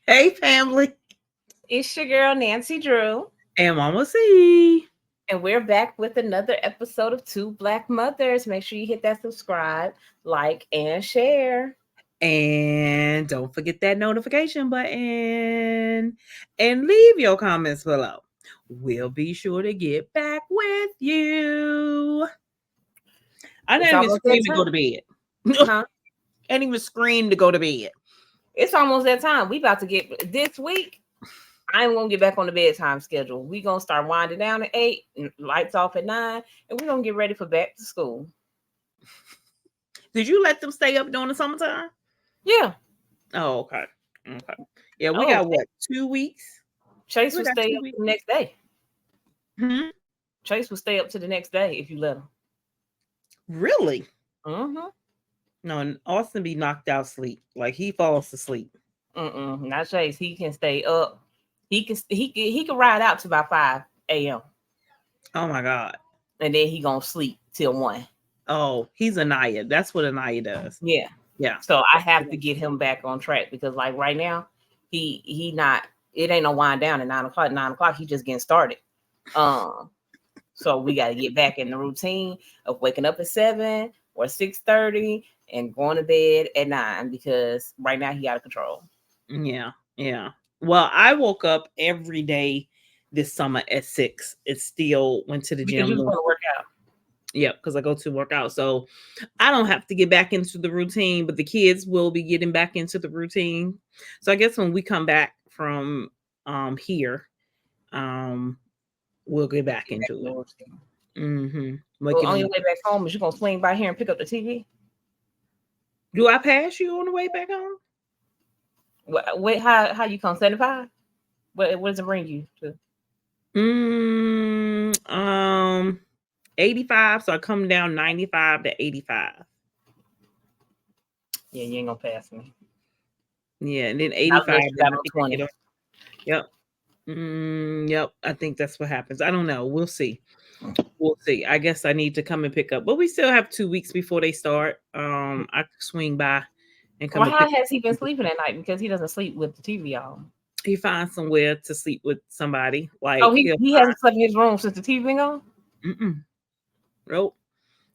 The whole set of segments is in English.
Hey, family. It's your girl, Nancy Drew, And Mama C. and we're back with another episode of Two Black Mothers. Make sure you hit that subscribe, like, and share. And don't forget that notification button. And leave your comments below. We'll be sure to get back with you. I It's didn't even almost that scream to go time. to bed. Huh? I didn't even scream to go to bed. It's almost that time. We about to get this week. I ain't gonna get back on the bedtime schedule. We gonna start winding down at 8, and lights off at 9, and we're gonna get ready for back to school. Did you let them stay up during the summertime? Yeah. Oh, okay. Okay. Yeah, we Oh, got what, 2 weeks? Chase We will got stay 2 up weeks. the next day. Hmm? Chase will stay up to the next day if you let him. Really? Mm-hmm. No, and Austin be knocked out sleep. Like he falls asleep. Not Chase. He can stay up. He can ride out to about 5 a.m. Oh my God. and then he gonna sleep till 1. Oh, he's Anaya. That's what Anaya does. Yeah. Yeah. So I have to get him back on track because like right now, he not it ain't no wind down at 9 o'clock. 9 o'clock, he just getting started. Um, so we gotta get back in the routine of waking up at 7 or 6:30 and going to bed at 9 because right now he out of control. Yeah. Yeah. Well, I woke up every day this summer at 6. It still went to the Because you gym. was going to work out. Yeah, because I go to work out. So I don't have to get back into the routine, but the kids will be getting back into the routine. So I guess when we come back from here, um, we'll get back Get back into in the it. routine. Mm-hmm. Well, on your way back home, is you gonna swing by here and pick up the TV? Do I pass you on the way back home? Wait, how you come 75? What does it bring you to? Mm, um, 85. So I come down 95 to 85. Yeah, you ain't gonna pass me. Yeah, and then Not 85. unless you Then got I on think I get 20. up. Yep. Yep. I think that's what happens. I don't know. We'll see. We'll see. I guess I need to come and pick up, but we still have 2 weeks before they start. I could swing by and come Well, and how pick has he been up. sleeping at night? Because he doesn't sleep with the TV on. He finds somewhere to sleep with somebody. Oh, Like he he'll he hasn't slept in his room since the TV been on. find. Nope.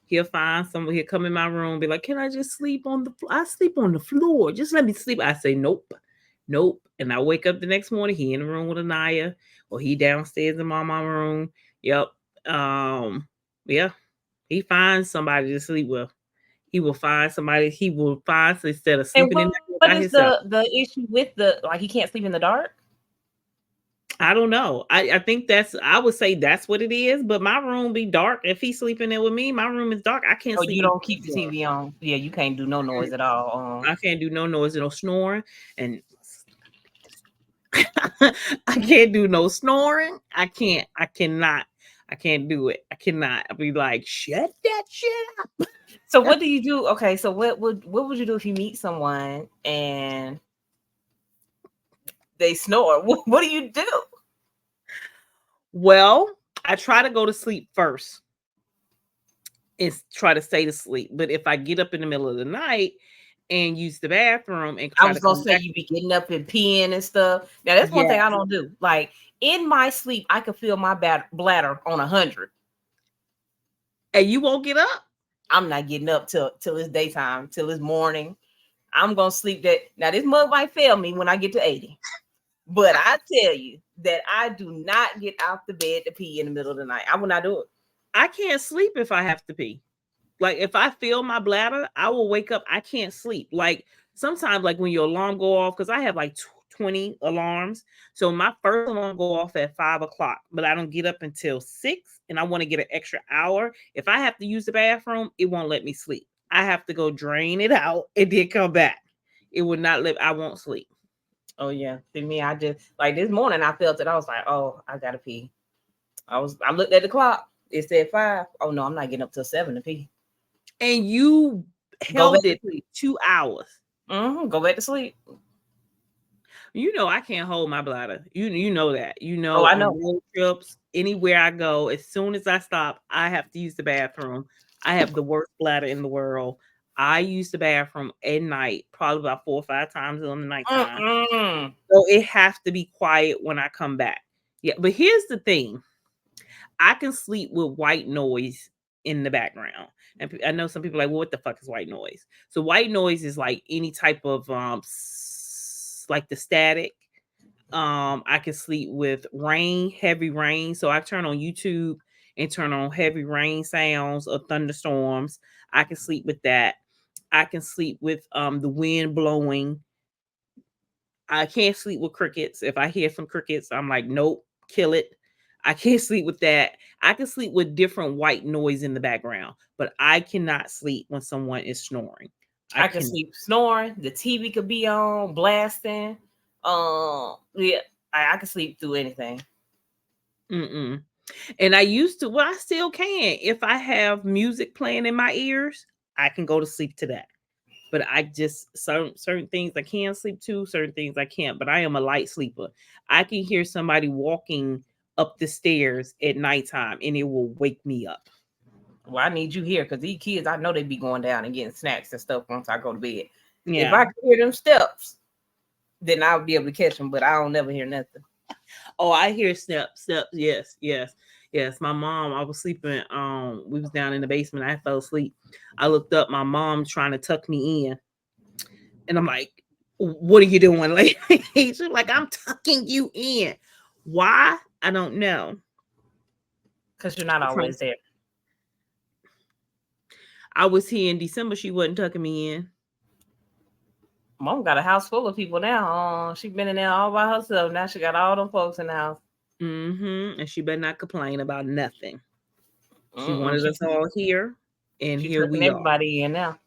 He'll find someone. He'll come in my room, be like, "Can I just sleep on the? I sleep on the floor. Just let me sleep." I say, "Nope, nope." And I wake up the next morning. He in the room with Anaya, or he downstairs in my mama room. Yep. Um. Yeah. He finds somebody to sleep with. He will find somebody. He will find instead of And sleeping in what there what by is himself. the issue with the like he can't sleep in the dark? I don't know. I think that's. I would say that's what it is. But my room be dark. If he's sleeping there with me, my room is dark. I can't Oh, sleep you with don't the keep the TV on. TV on. Yeah, you can't do no noise at all. I can't do no noise, no snoring, and I can't do no snoring. I can't. I cannot. I can't do it. I cannot. I'll be like, shut that shit So up. what do you do? Okay, so what would you do if you meet someone and they snore? What do you do? Well, I try to go to sleep first and try to stay to sleep. But if I get up in the middle of the night and use the bathroom and I try was to gonna come say back, you be getting up and peeing and stuff. Now that's one yeah. thing I don't do. Like in my sleep, I can feel my bladder on 100. And you won't get up. I'm not getting up till it's daytime, till it's morning. I'm gonna sleep that. Now this mug might fail me when I get to 80, but I tell you that I do not get out the bed to pee in the middle of the night. I will not do it. I can't sleep if I have to pee. Like if I feel my bladder, I will wake up. I can't sleep. Like sometimes, like when your alarm go off, because I have like 20 alarms. So my first alarm go off at 5 o'clock, but I don't get up until 6, and I want to get an extra hour. If I have to use the bathroom, it won't let me sleep. I have to go drain it out and then come back. It would not let. I won't sleep. Oh yeah, see me, I just like this morning I felt it. I was like, oh, I gotta pee. I looked at the clock. It said 5. Oh no, I'm not getting up till 7 to pee. And you Go back held to it sleep. 2 hours. Go back to sleep. You know I can't hold my bladder. You know that. You Oh, know I on know. road trips, anywhere I go, as soon as I stop, I have to use the bathroom. I have the worst bladder in the world. I use the bathroom at night, probably about 4 or 5 times in the nighttime. Mm-mm. So it has to be quiet when I come back. Yeah, but here's the thing. I can sleep with white noise in the background. And I know some people are like, well, what the fuck is white noise? So white noise is like any type of like the static. I can sleep with rain, heavy rain. So I turn on YouTube and turn on heavy rain sounds or thunderstorms. I can sleep with that. I can sleep with the wind blowing. I can't sleep with crickets. If I hear some crickets, I'm like, nope, kill it. I can't sleep with that. I can sleep with different white noise in the background, but I cannot sleep when someone is snoring. I can sleep snoring. The TV could be on, blasting. Yeah, I can sleep through anything. Mm-mm. And I used to, well, I still can. If I have music playing in my ears, I can go to sleep to that. But I just certain things I can sleep to, certain things I can't. But I am a light sleeper. I can hear somebody walking up the stairs at nighttime and it will wake me up. Well, I need you here because these kids, I know they be going down and getting snacks and stuff once I go to bed. Yeah. If I can hear them steps, then I'll be able to catch them, but I don't never hear nothing. Oh, I hear steps. Yes. My mom, I was sleeping. We was down in the basement. I fell asleep. I looked up, my mom trying to tuck me in. And I'm like, what are you doing, lady? She's like, I'm tucking you in. Why? I don't know. Because you're not always there. I was here in December. She wasn't tucking me in. Mom got a house full of people now. She been in there all by herself. Now she got all them folks in the house. And she better not complain about nothing. She wanted us all here, and here we are. Everybody in now.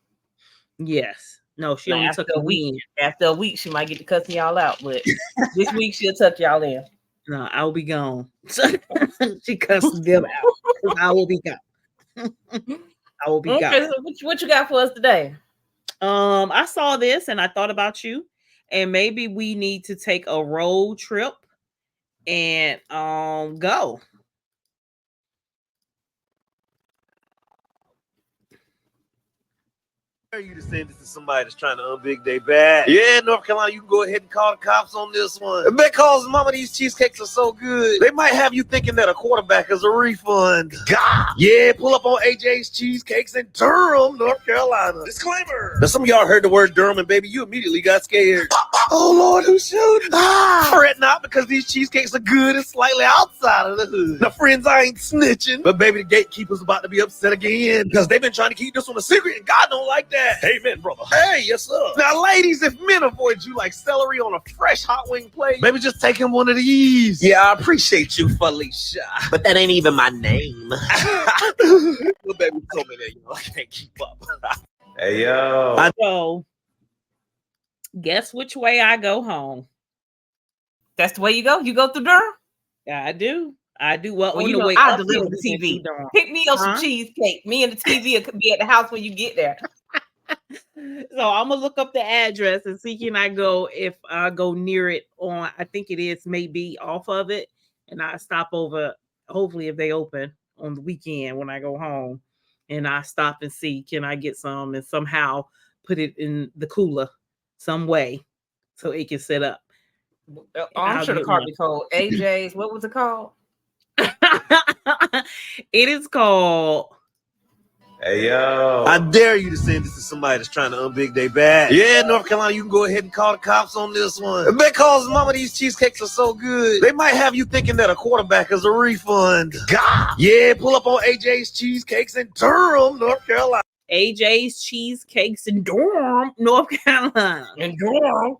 Yes. No, she only took a week. After a week, she might get to cussing y'all out, but this week she'll tuck y'all in. No, I'll be gone. She cussed them out. I will be gone. I will be gone. So what you got for us today? I saw this and I thought about you, and maybe we need to take a road trip and go. Are you to send this to somebody that's trying to unbig their bag? Yeah, North Carolina, you can go ahead and call the cops on this one. Because, mama, these cheesecakes are so good. They might have you thinking that a quarterback is a refund. God. Yeah, pull up on AJ's Cheesecakes in Durham, North Carolina. Disclaimer. Now, some of y'all heard the word Durham, and baby, you immediately got scared. Oh, Lord, who's shooting? Fret not, because these cheesecakes are good and slightly outside of the hood. Now, friends, I ain't snitching, but baby, the gatekeeper's about to be upset again because they've been trying to keep this one a secret, and God don't like that. Amen, brother. Hey, yes, sir. Now, ladies, if men avoid you like celery on a fresh hot wing plate, maybe just take him one of these. Yeah, I appreciate you, Felicia, but that ain't even my name. Little baby told me that, I can't keep up. Hey, yo. So, guess which way I go home? That's the way you go? You go through Durham? Yeah, I do. Well, on you the know, way I'll up deliver the TV. Pick me up some cheesecake. Me and the TV will be at the house when you get there. So I'm gonna look up the address and see can I go if I go near it on. I think it is maybe off of it, and I stop over. Hopefully, if they open on the weekend when I go home, and I stop and see can I get some and somehow put it in the cooler some way so it can set up. I'm sure the car be called AJ's. What was it called? It is called. Hey, yo. I dare you to send this to somebody that's trying to unbig their bag. Yeah, North Carolina, you can go ahead and call the cops on this one. Because, mama, these cheesecakes are so good. They might have you thinking that a quarterback is a refund. God. Yeah, pull up on AJ's Cheesecakes in Durham, North Carolina. AJ's Cheesecakes in Durham, North Carolina. In Durham.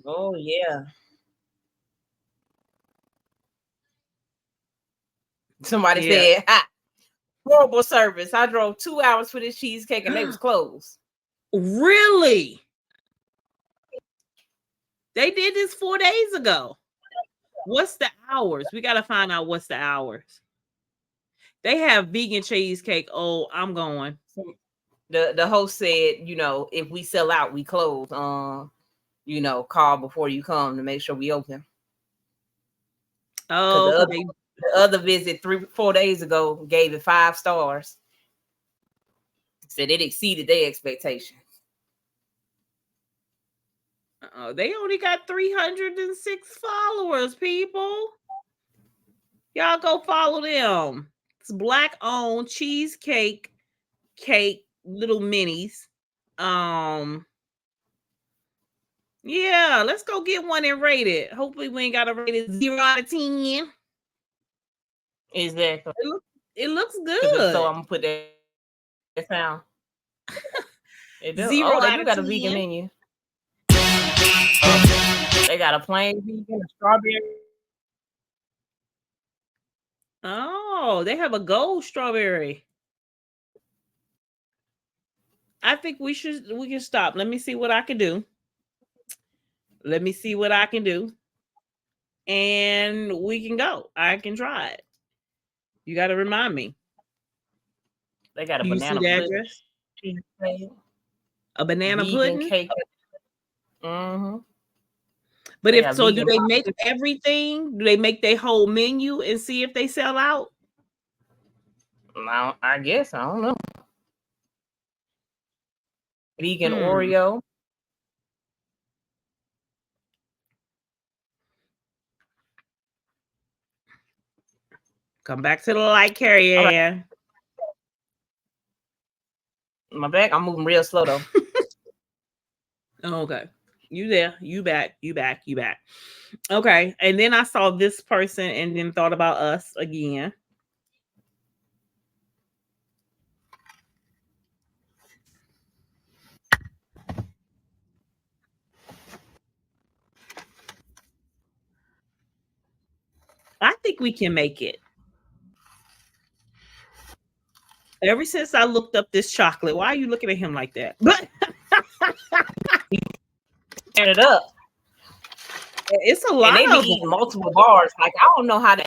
Oh, yeah. Somebody said, horrible service. I drove 2 hours for this cheesecake and they was closed. Really? They did this 4 days ago. What's the hours? We got to find out what's the hours. They have vegan cheesecake. Oh, I'm going. The host said, if we sell out, we close. Call before you come to make sure we open. Oh, the other visit 3-4 days ago gave it 5 stars. Said it exceeded their expectations. They only got 306 followers, people. Y'all go follow them. It's Black owned cheesecake cake little minis. Yeah, let's go get one and rate it. Hopefully we ain't got to rate it 0 out of 10. Exactly. It looks good. So I'm gonna put that sound. It does. 0 they out do of got 10. a vegan menu. They got a plain vegan, a strawberry. Oh, they have a gold strawberry. I think we can stop. Let me see what I can do. And we can go. I can try it. You got to remind me. They got a You banana see the pudding. address? A banana vegan pudding cake. Mm-hmm. But They if got so, do vegan they pop- make everything? Do they make their whole menu and see if they sell out? I guess. I don't know. Vegan Oreo. Come back to the light carrier. Right. My back, I'm moving real slow though. Okay. You there. You back. Okay. And then I saw this person and then thought about us again. I think we can make it. Ever since I looked up this chocolate, why are you looking at him like that? Turn it up. It's a lot. And they be eating multiple bars. Like I don't know how to.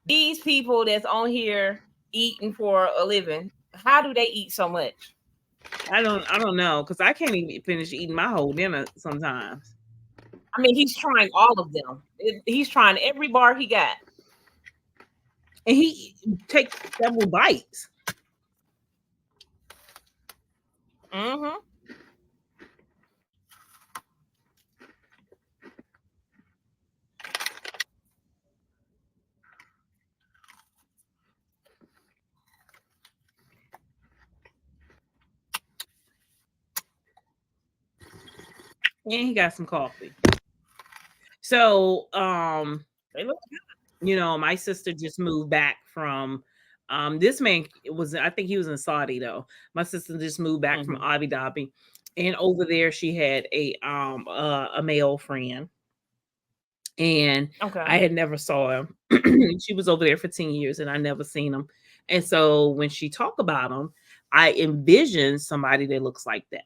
These people that's on here eating for a living, how do they eat so much? I don't know, because I can't even finish eating my whole dinner sometimes. I mean, he's trying all of them. He's trying every bar he got. And he takes several bites. Mm-hmm. And he got some coffee. So, They look good. You know, my sister just moved back from this man was, I think he was in Saudi though. My sister just moved back from Abu Dhabi, and over there she had a male friend, and I had never saw him. She was over there for 10 years and I never seen him. And so when she talked about him, I envisioned somebody that looks like that,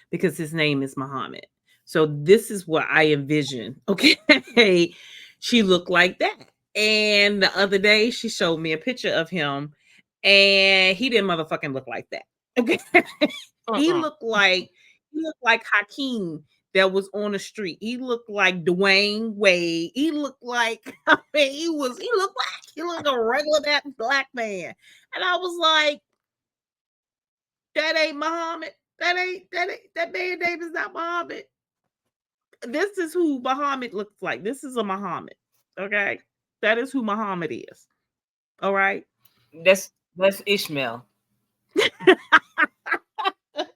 because his name is Muhammad. So this is what I envision. Okay. She looked like that. And the other day she showed me a picture of him and he didn't motherfucking look like that. Okay. He looked like Hakeem that was on the street. He looked like Dwayne Wade. He looked like, I mean, he looked like a regular black man. And I was like, that ain't Muhammad. That man name is not Muhammad. This is who Muhammad looks like. This is a Muhammad. Okay. That is who Muhammad is. All right. That's Ishmael.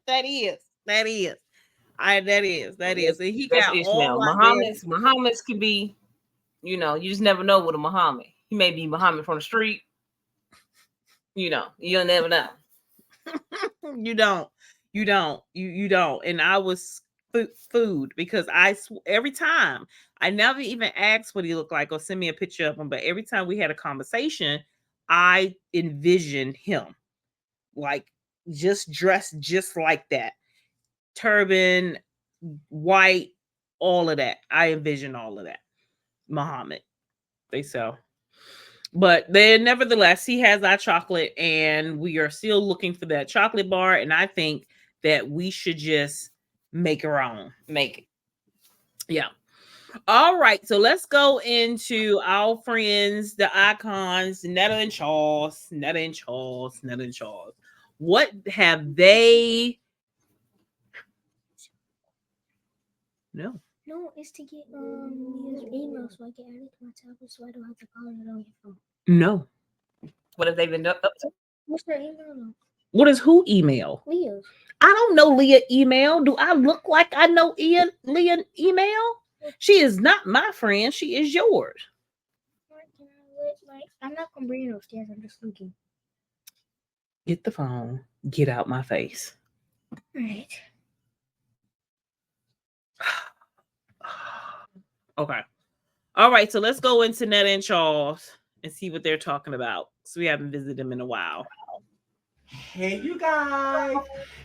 That is. And he That's got Ishmael. Muhammad's can be, you just never know with a Muhammad. He may be Muhammad from the street. You'll never know. You don't. And I was food because every time I never even asked what he looked like or send me a picture of him, but every time we had a conversation, I envisioned him like just dressed just like that, turban, white, all of that. I envision all of that. Muhammad, they sell. But then nevertheless, he has our chocolate and we are still looking for that chocolate bar. And I think that we should just make our own. Make it. Yeah. All right, so let's go into our friends, the icons, Netta and Charles, Netta and Charles, Netta and Charles. What have they? No. No, it's to get his email so I can add it to my tablet so I don't have to call it on your phone. No. What have they been up to? What's their email? No. What is who email? Leah's. I don't know Leah email. Do I look like I know Leah email? She is not my friend. She is yours. I'm not gonna bring it upstairs. I'm just looking. Get the phone. Get out my face. All right. Okay. All right. So let's go into Netta and Charles and see what they're talking about. So we haven't visited them in a while. Hey, you guys.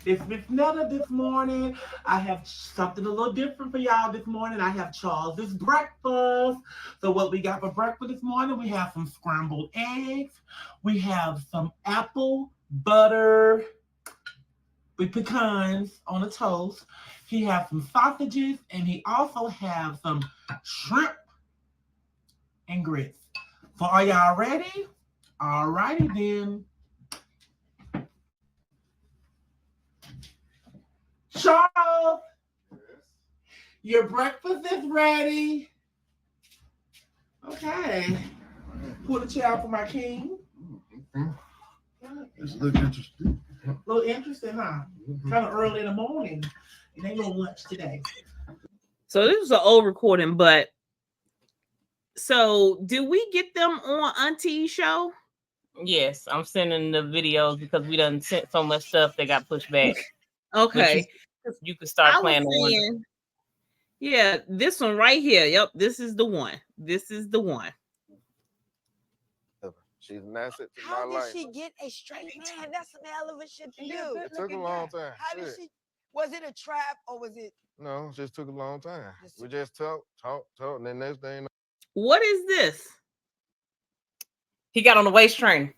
It's Miss Netta this morning. I have something a little different for y'all this morning. I have Charles's breakfast. So what we got for breakfast this morning, we have some scrambled eggs. We have some apple butter with pecans on a toast. He has some sausages, and he also has some shrimp and grits. So are y'all ready? All righty then. Charles, your breakfast is ready. Okay. Pull the chair out for my king. This looks interesting. A little interesting, huh? Kind of early in the morning. It ain't no lunch today. So this was an old recording, but so did we get them on Auntie's show? Yes, I'm sending the videos because we done sent so much stuff that got pushed back. Okay. You can start I playing was the one. saying, yeah, this one right here. Yep, this is the one. This is the one. She's an asset to How my did life. she get a straight man? That's some hell of a shit to do. It took a long time. How did Shit. she? Was it a trap or was it? No, it just took a long time. We just talk, and then next thing. What is this? He got on the waist train.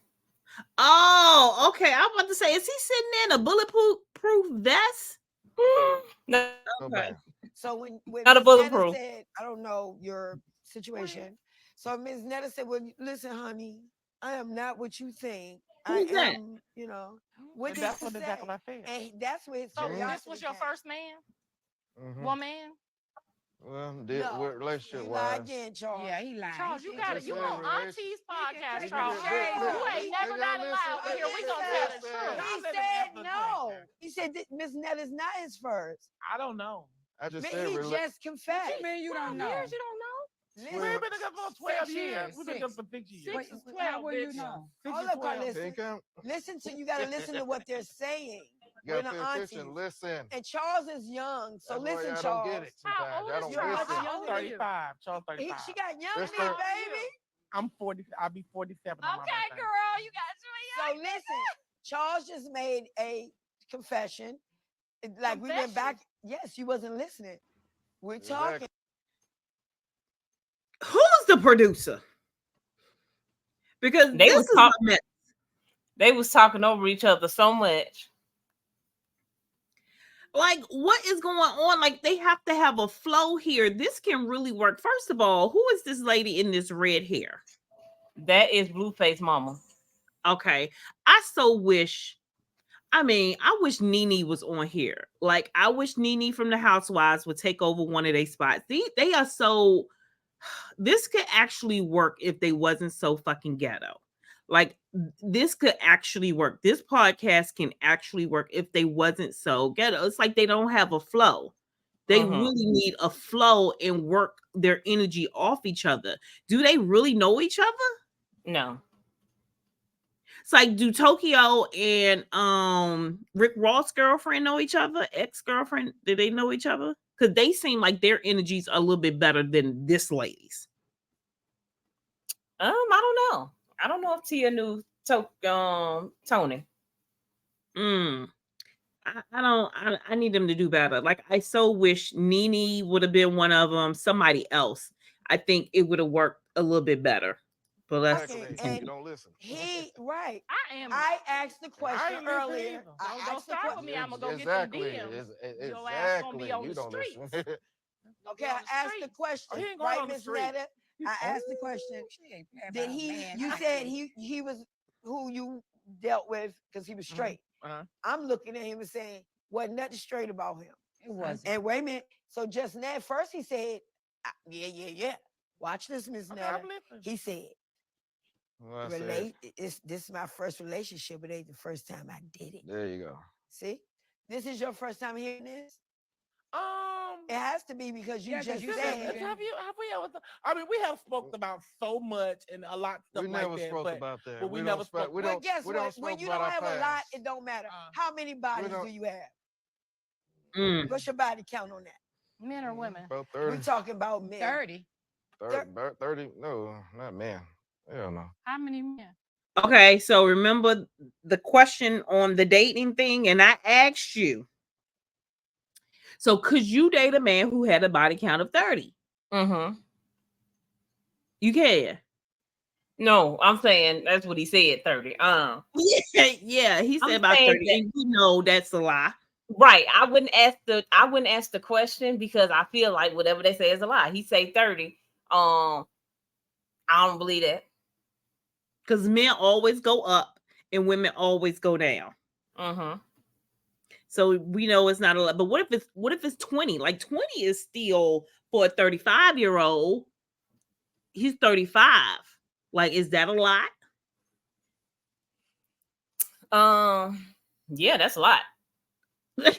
Oh, okay. I was about to say, is he sitting in a bulletproof vest? No, Okay. So when Not a Ms. Netta bulletproof. said, I don't know your situation. So Ms. Netta said, well, listen, honey, I am not what you think. Who's that? am, you know. What did That's he what say? exactly I said. And that's where his So curiosity this was your came. first man? Mhm. Woman? Well, No, what relationship you lie wise? again, Charles. Yeah, he lied. Charles, you He got it. just You said on relation- Auntie's can podcast, take Charles. the shade You off. ain't never got it live over here. We gonna tell the truth. He said no. He said that Miss Netta's not his first. I don't know. I just But said he relation. just confessed. What you mean you don't know? Years you don't know? Listen, We've been together for 12 6 years. years. We've been together for 6 years. 6 is 12. How will you bitch. know? 6 Hold is up, 12. listen. Listen to you. Got to listen to what they're saying. You We're gotta the pay aunties. attention. Listen. And Charles is young, so That's why listen, y'all Charles. don't get it How sometimes. old Y'all is don't Charles? listen. How younger than you? 35. Charles 35. She got younger Let's than you, go. baby. I'm 40. I'll be 47 on my Okay, birthday. girl, you got so listen. Charles just made a confession. Like we went back. Yes, you wasn't listening. We're talking. Who's the producer? Because They this was is talk- my mess. They was talking over each other so much. Like, what is going on? Like, they have to have a flow here. This can really work. First of all, who is this lady in this red hair? That is Blueface Mama. Okay. I wish Nene was on here. Like, I wish Nene from the Housewives would take over one of their spots. They are so, this could actually work if they wasn't so fucking ghetto. Like, this could actually work. This podcast can actually work if they wasn't so ghetto. It's like they don't have a flow. They really need a flow and work their energy off each other. Do they really know each other? No. It's like, do Tokyo and Rick Ross' girlfriend know each other? Ex-girlfriend, do they know each other? Because they seem like their energies are a little bit better than this lady's. I don't know. I don't know if Tia knew Tony. I need them to do better. Like, I so wish Nene would have been one of them, somebody else. I think it would have worked a little bit better. But let's And you don't listen. Right. I asked the question earlier. Don't start with me. I'm gonna go Exactly. get some DMs. Your ass gonna Exactly. be on You the don't streets. listen. Okay, I asked the question, He ain't going right, on the Miss street. Netta? I asked the question. Did you said he was who you dealt with because he was straight. I'm looking at him and saying, wasn't nothing straight about him. It wasn't. And wait a minute. So just now, first he said, yeah. Watch this, Miss Netta. He said, this is my first relationship, but it ain't the first time I did it. There you go. See? This is your first time hearing this? It has to be because you just said. Have we ever? I mean, we have spoken about so much and a lot of stuff We like never that. spoke but, about that. But we never spoke. But guess what? When you don't have a lot, it don't matter. How many bodies do you have? What's your body count on that? Men or women? About 30. We're talking about men. 30. 30? No, not men. Hell no. How many men? Okay, so remember the question on the dating thing, and I asked you. So could you date a man who had a body count of 30? Mm-hmm. You can. No, I'm saying that's what he said, 30. Yeah, he said about 30. And you know that's a lie. Right. I wouldn't ask the question because I feel like whatever they say is a lie. He say 30. I don't believe that. Because men always go up and women always go down. Mm-hmm. So we know it's not a lot. But what if it's 20? Like 20 is still for a 35-year-old. He's 35. Like, is that a lot? Yeah, that's a lot. That's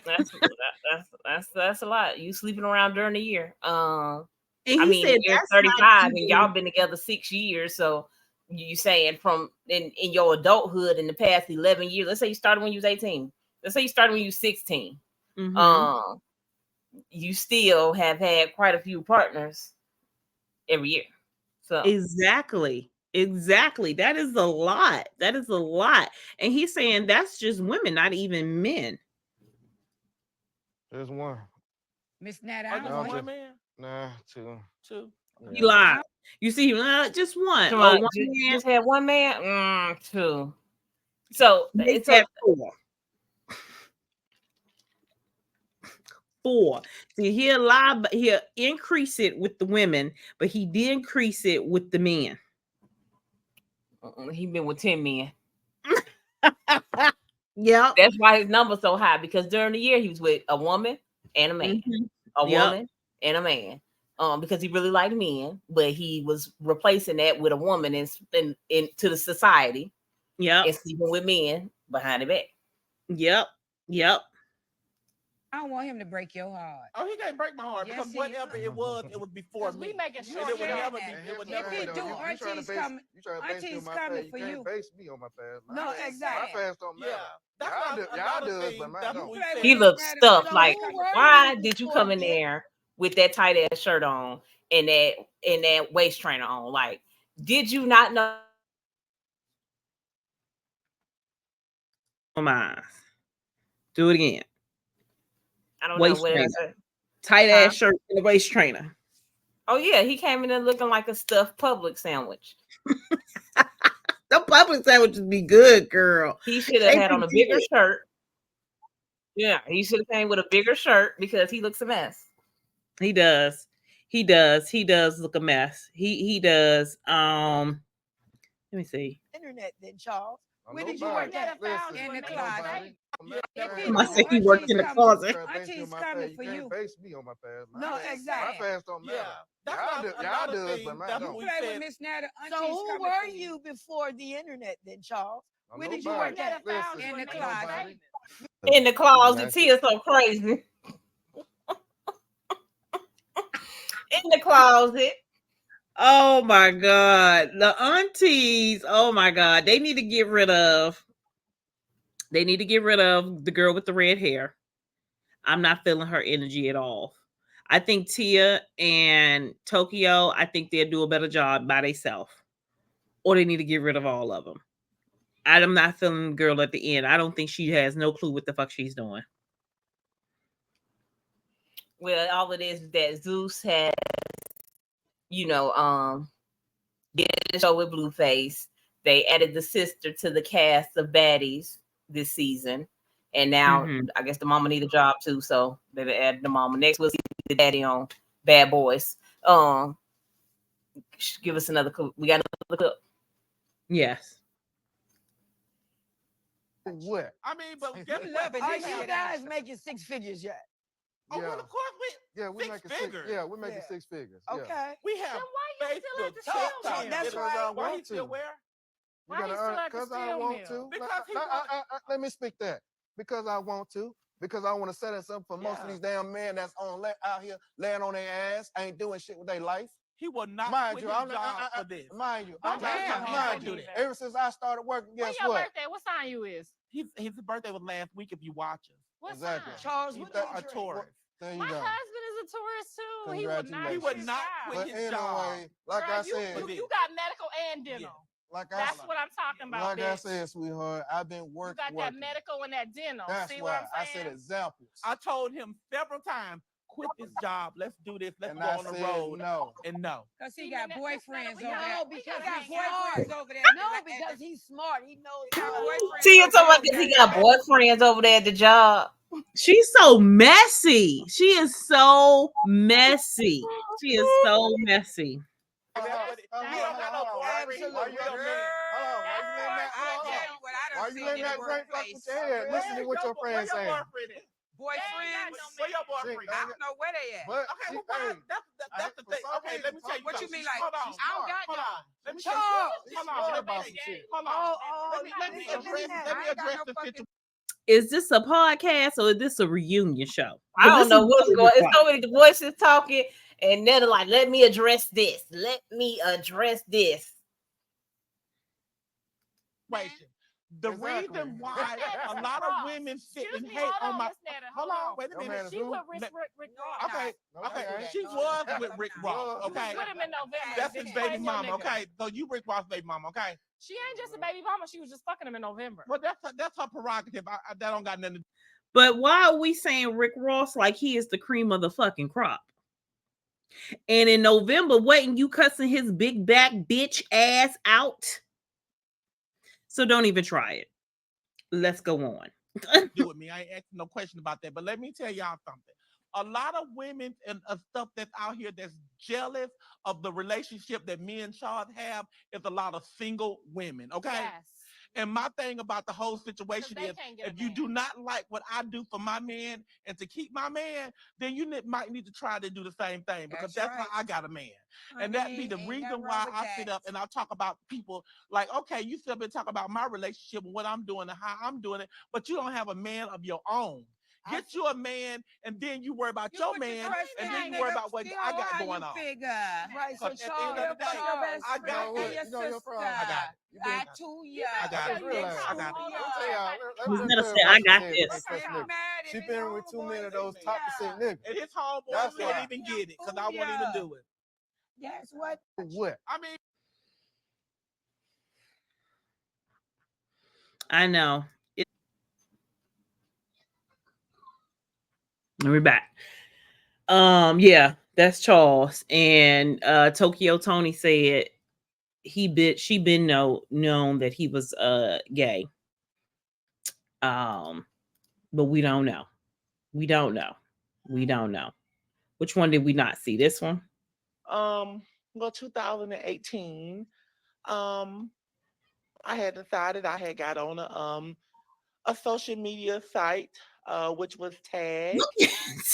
a lot. You sleeping around during the year. I mean, you're 35 and y'all been together 6 years. So you saying from in your adulthood in the past 11 years, let's say you started when you was 18. Let's say you started when you was 16. Mm-hmm. You still have had quite a few partners every year. So Exactly. That is a lot. And he's saying that's just women, not even men. There's one. Miss Netta, I know one man. Nah, two. Two. He lied. You see, just one. Come Oh, on, one you man. just had one man. Two. So It's a four. 4. See, he'll lie, but he'll increase it with the women, but he did increase it with the men. He been with 10 men. Yeah, that's why his number's so high, because during the year he was with a woman and a man, woman and a man. Because he really liked men, but he was replacing that with a woman into the society. Yeah, and sleeping with men behind the back. Yep. I don't want him to break your heart. Oh, he can't break my heart because whatever it was before me. We making sure it would never that. be. It would If never he be. do, Auntie's coming. Auntie's coming for you. You can't base me on my past. No, exactly. My past don't matter. Y'all do it, but mine don't. He looked stuffed. Like, why did you come in there with that tight ass shirt on and that waist trainer on? Like, did you not know? My do it again. I don't waist know what trainer. Tight ass shirt and a waist trainer. Oh yeah, he came in there looking like a stuffed Publix sandwich. The Publix sandwiches be good, girl. He should have had on a bigger shirt. Yeah, he should have came with a bigger shirt because he looks a mess. He does. He does look a mess. He does. Let me see. Internet then, Charles. Where did you work at? In the closet. I said he worked in the closet. Auntie's coming for you. You can't base me on my past. No, exactly. My past don't matter. Y'all do it, but mine don't. You play with Miss Netta. So who were you before the internet then, Charles? Where did you work at? In the closet. In the closet. Tia's so crazy. In the closet. Oh my God. The aunties. Oh my God. They need to get rid of the girl with the red hair. I'm not feeling her energy at all. I think Tia and Tokyo, I think they'll do a better job by themselves. Or they need to get rid of all of them. I'm not feeling the girl at the end. I don't think she has no clue what the fuck she's doing. Well, all it is that Zeus had, did the show with Blueface. They added the sister to the cast of baddies this season. And now I guess the mama need a job too. So they added the mama. Next we'll see the daddy on Bad Boys. Give us another clip. We got another clip. Yes. What? I mean, but guess You what? love it. Are This you shit guys making six figures yet? Oh, well, of course Yeah, we six making figures. we're making Yeah. six figures. Yeah. Okay. We have why you still at Facebook, the Talk, steel talk, mill? that's Because I right. Why he want still to. where? You Why gotta he still earn at the because I steel want mill? to. Because he Let me speak that. Because I want to. Because I want to set us up for most of these damn men that's out here laying on their ass, ain't doing shit with their life. He will not Mind quit you, his I'm job for this. mind you, Don't tell him. mind Don't you. do that. Ever since I started working, When guess your what? birthday? What sign you is? His birthday was last week. If you watch him, What Exactly. sign? Charles, he's what a do you Taurus. There you My go. husband is a tourist too. He Congratulations. would not quit But his his job. Anyway, like Girl, I said, you got medical and dental. like I That's what I'm talking about, like I bitch. said, sweetheart, I've been You working. got that medical and that dental. That's See why what I'm I saying? said examples. I told him several times, quit this job. Let's do this. Let's And go I on the said road. no. And no. Because he got boyfriends over No, there. because He he's got smart. boyfriends over there. No, because he's smart. He knows He got how to boyfriends. See, you talking about because he got boyfriends over there at the job. She's so messy. She is so messy. She is so messy. You don't got no boyfriend. Why you letting that great fuck with your head? Listen to what your friends Where say. your boyfriend is? Boyfriends. Where your boyfriend? I don't know where they at. But Okay, well, why? That's the thing. Okay, let me tell you. What you something. mean, like, Hold on. I don't got Hold no. on. Let me Charles, tell you. Hold on. smart Let about me some shit. Hold on. Oh, Let me listen, address. listen. Let me I ain't got address no the fucking- situation. Is this a podcast or is this a reunion show? I don't know what's going on. It's It's so many voices talking, and Netta like, let me address this. Let me address this. Situation. The reason why a lot of women sit and hate on my. Hold on, wait a minute. She with Rick Ross. Okay, she was with Rick Ross. Okay, With him in November. that's his baby mama. Okay, so you Rick Ross' baby mama. Okay, She ain't just a baby mama. She was just fucking him in November. well that's her prerogative. That don't got nothing to do. But why are we saying Rick Ross like he is the cream of the fucking crop? And in November, wasn't you cussing his big back bitch ass out? So don't even try it. Let's go on. Do with me. I ain't asking no question about that. But let me tell y'all something. A lot of women and stuff that's out here that's jealous of the relationship that me and Charles have is a lot of single women. Okay. Yes. And my thing about the whole situation is, if you do not like what I do for my man and to keep my man, then you might need to try to do the same thing, because that's how I got a man. And that be the reason why I sit up and I talk about people like, okay, you sit up and talk about my relationship and what I'm doing and how I'm doing it, but you don't have a man of your own. Get you a man, and then you worry about your man, and then you worry about what I got going on. Right, so At the end of the day, I got it. You know your problem. I got it. Got 2 years. I got it. Relax. I got it. Let me Netta tell said, you I what got she this. said. She been with too many of those top percent niggas. And his homeboy That's didn't why. even get it because I won't even do it. That's what. What? I mean, I know. We're back. Yeah, that's Charles. And Tokyo Tony said she been known that he was gay. But we don't know. We don't know. Which one did we not see? This one? well, 2018, I had decided I had got on a social media site, which was Tag,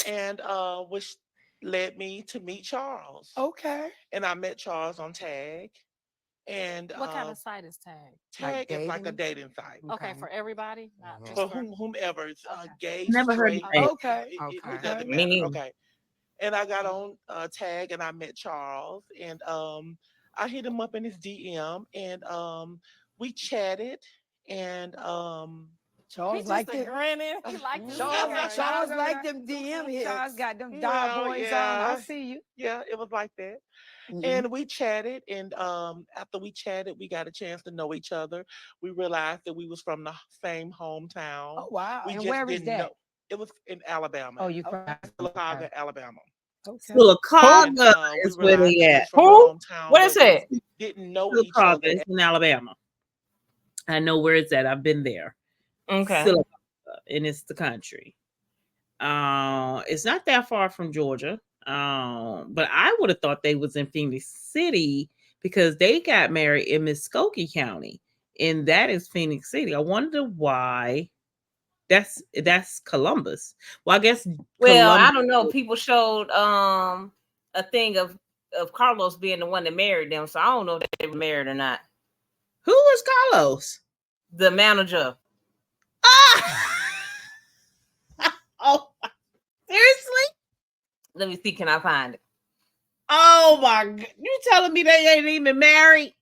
and which led me to meet Charles. Okay. And I met Charles on Tag. And What kind of site is Tag? Tag is like a dating site. Okay, for everybody? Not just For for... whomever, gay, Never heard of straight. Tag. Okay. It doesn't Me matter. neither. Okay. And I got on Tag and I met Charles, and I hit him up in his DM, and we chatted, and Charles liked it. Grinning. He liked it. Charles liked them DM hits. Charles got them Well, dog boys on. I yeah. see you. Yeah, it was like that. Mhm. And we chatted, and after we chatted, we got a chance to know each other. We realized that we was from the same hometown. Oh wow. We And just where is didn't that? know. It was in Alabama. Oh, you from Sylacauga, Alabama. Okay. Sylacauga We is where realized they we at. was from the Who? hometown, What is but we it? didn't know each Sylacauga other. is in Alabama. I know where it's at. I've been there. Okay. Sylacauga, and it's the country. It's not that far from Georgia. But I would have thought they was in Phoenix City because they got married in Muskogee County, and that is Phoenix City. I wonder why. That's Columbus. Well, I guess Well, Columbus. I don't know. People showed a thing of Carlos being the one that married them, so I don't know if they were married or not. Who is Carlos? The manager. Ah! Oh, seriously? Let me see. Can I find it? Oh my God! You telling me they ain't even married?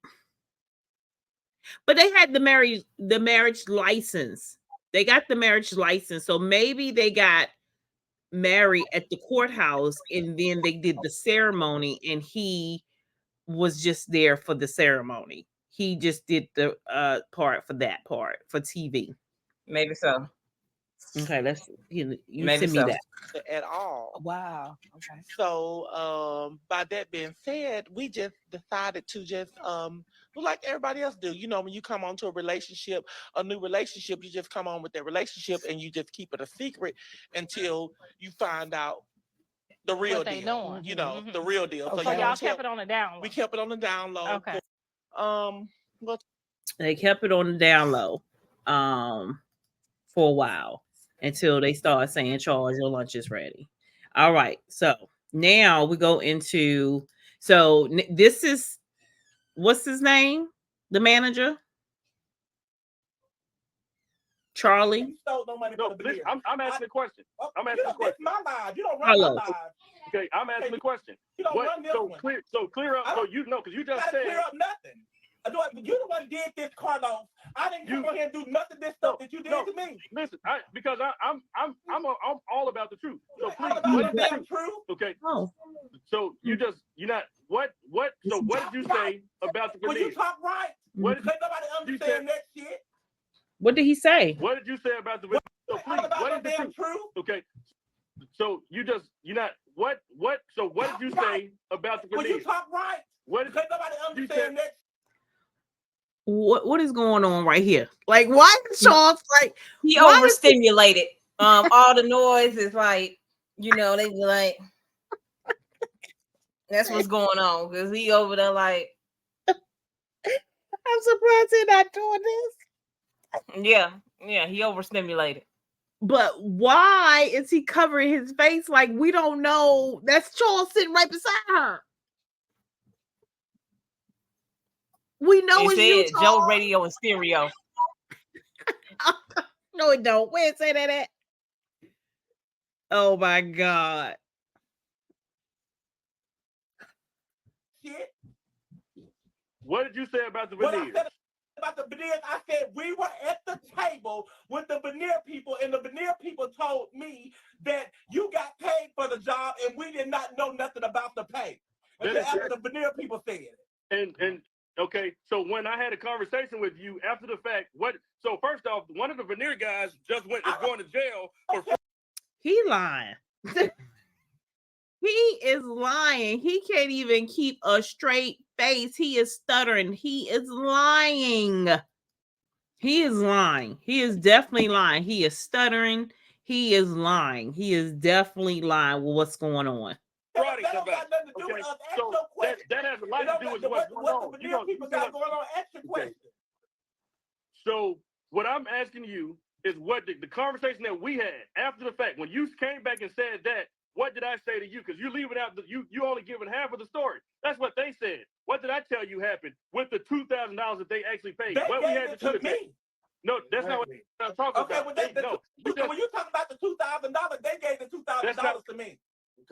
But they had the marriage license. They got the marriage license, so maybe they got married at the courthouse, and then they did the ceremony, and he was just there for the ceremony. He just did the part for TV. Maybe so. Okay, let's you Maybe send me so. that. At all. Wow. Okay. So by that being said, we just decided to just like everybody else do. You know, when you come onto a new relationship, you just come on with that relationship and you just keep it a secret until you find out the real they deal. doing. You know, the real deal. Okay. So you y'all kept it on the down low. We kept it on the down low. Okay. They kept it on the down low for a while until they started saying, Charles, your lunch is ready. All right. So now we go into this is what's his name? The manager? Charlie? No, I'm asking a question. I'm asking a question. It's my live. You don't run Hello. my live. Okay, I'm asking a question. You don't run this one. Clear up. So you know, because you just said clear up nothing. You the one did this, Carlos. I didn't come on here and do nothing of this stuff that you did to me. Listen, because I'm all about the truth. So please, what is the truth? Okay. Oh. So you're not what? So what did you say about the When you talk right, what because nobody understand that shit. What did he say? What did you say about the video? So please, what is the truth? Okay. So you're not what? So what did you say about the When you talk right, because nobody understand that. What is going on right here? Like, why is Charles like he overstimulated? All the noise is like, you know, they be like, that's what's going on because he over there like. I'm surprised he's not doing this. Yeah, he overstimulated. But why is he covering his face? Like, we don't know. That's Charles sitting right beside her. We know it it's said Joe Radio and Stereo. No, it don't. Where it say that at? Oh my God. Shit. What did you say about the veneers? About the veneers, I said we were at the table with the veneer people, and the veneer people told me that you got paid for the job, and we did not know nothing about the pay. Until after the veneer people said it. And okay, so when I had a conversation with you after the fact, so first off, one of the veneer guys just is going to jail for he lying. He is lying. He can't even keep a straight face. He is stuttering. He is lying. He is lying. He is definitely lying. He is stuttering. He is lying. He is definitely lying with what's going on. That don't got nothing to do with us. So that has a lot to do with what's going on. What the veneer people got going on? Ask your question. So what I'm asking you is what the conversation that we had after the fact, when you came back and said that, what did I say to you? Because you're leaving out, you only giving half of the story. That's what they said. What did I tell you happened with the $2,000 that they actually paid? What we had to me. No, that's not what I'm talking about. Well, when you talk about the $2,000, they gave the $2,000 to me.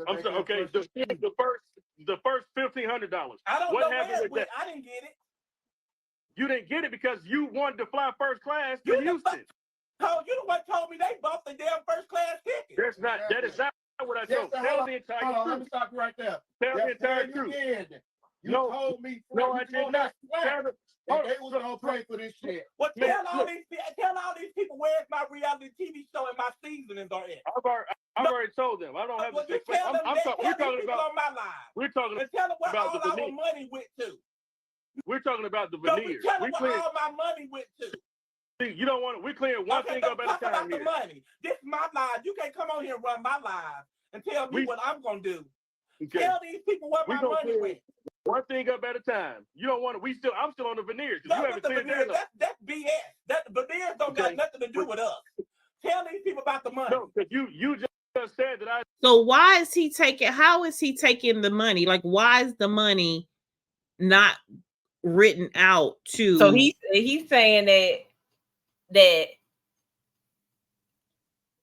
I'm sorry. Okay, the first $1,500. I don't know happened with that. I didn't get it. You didn't get it because you wanted to fly first class to Houston. You the one told me they bought the damn first class ticket. That is not what I told. Tell the entire truth. Let me stop you right there. Tell the entire truth. You told me. No, I did not. They was gonna pay for this shit. Well, tell all these people where's my reality TV show and my seasonings are in. I've already told them. I don't have to explain. We're talking about on my live. We're talking tell them where about all the our veneers. money went to. We're talking about the veneers. Tell them where all my money went to. See, you don't want to. We're clearing one thing up at a time about here. The money. This is my live. You can't come on here and run my live and tell me what I'm gonna do. Okay. Tell these people where my money went. One thing up at a time. You don't want to. I'm still on the veneers. No, you haven't the cleared veneers, that up. that's BS. The veneers don't got nothing to do with us. Tell these people about the money. No, because you just said that I. So why is he taking? How is he taking the money? Like, why is the money not written out to? So he's saying that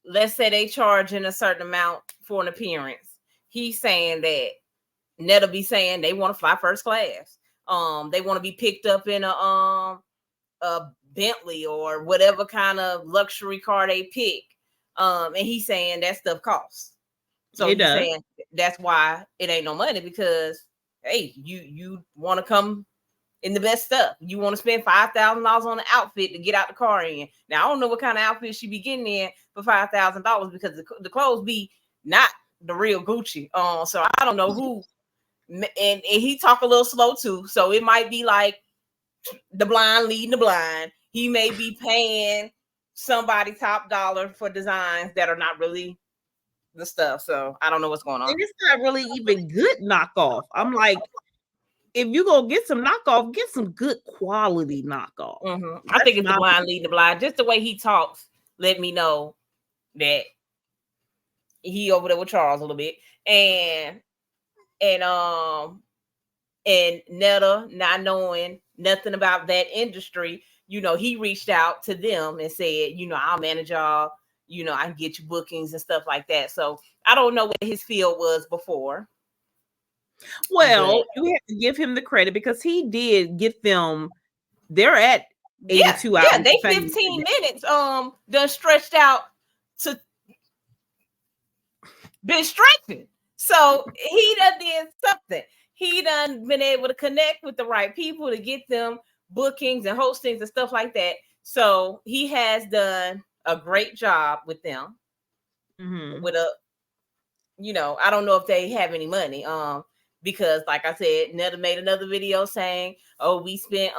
let's say they charging a certain amount for an appearance. He's saying that Netta be saying they want to fly first class. They want to be picked up in a Bentley or whatever kind of luxury car they pick. And he's saying that stuff costs. So he's saying that's why it ain't no money, because hey, you want to come in the best stuff. You want to spend $5,000 on an outfit to get out the car in. Now I don't know what kind of outfit she be getting in for $5,000, because the clothes be not the real Gucci. So I don't know who. And he talk a little slow too, so it might be like the blind leading the blind. He may be paying somebody top dollar for designs that are not really the stuff. So I don't know what's going on. And it's not really even good knockoff. I'm like, if you go get some knockoff, get some good quality knockoff. Mm-hmm. I think it's the blind leading the blind. Just the way he talks, let me know that he over there with Charles a little bit, and Netta, not knowing nothing about that industry, he reached out to them and said, I'll manage y'all, I can get you bookings and stuff like that. So I don't know what his field was before. Well, you have to give him the credit, because he did get them. They're at 82 hours. Yeah, they 15 minutes done stretched out to been stretching. So he done did something. He done been able to connect with the right people to get them bookings and hostings and stuff like that. So he has done a great job with them. Mm-hmm. With I don't know if they have any money. Because like I said, Netta made another video saying, "Oh, we spent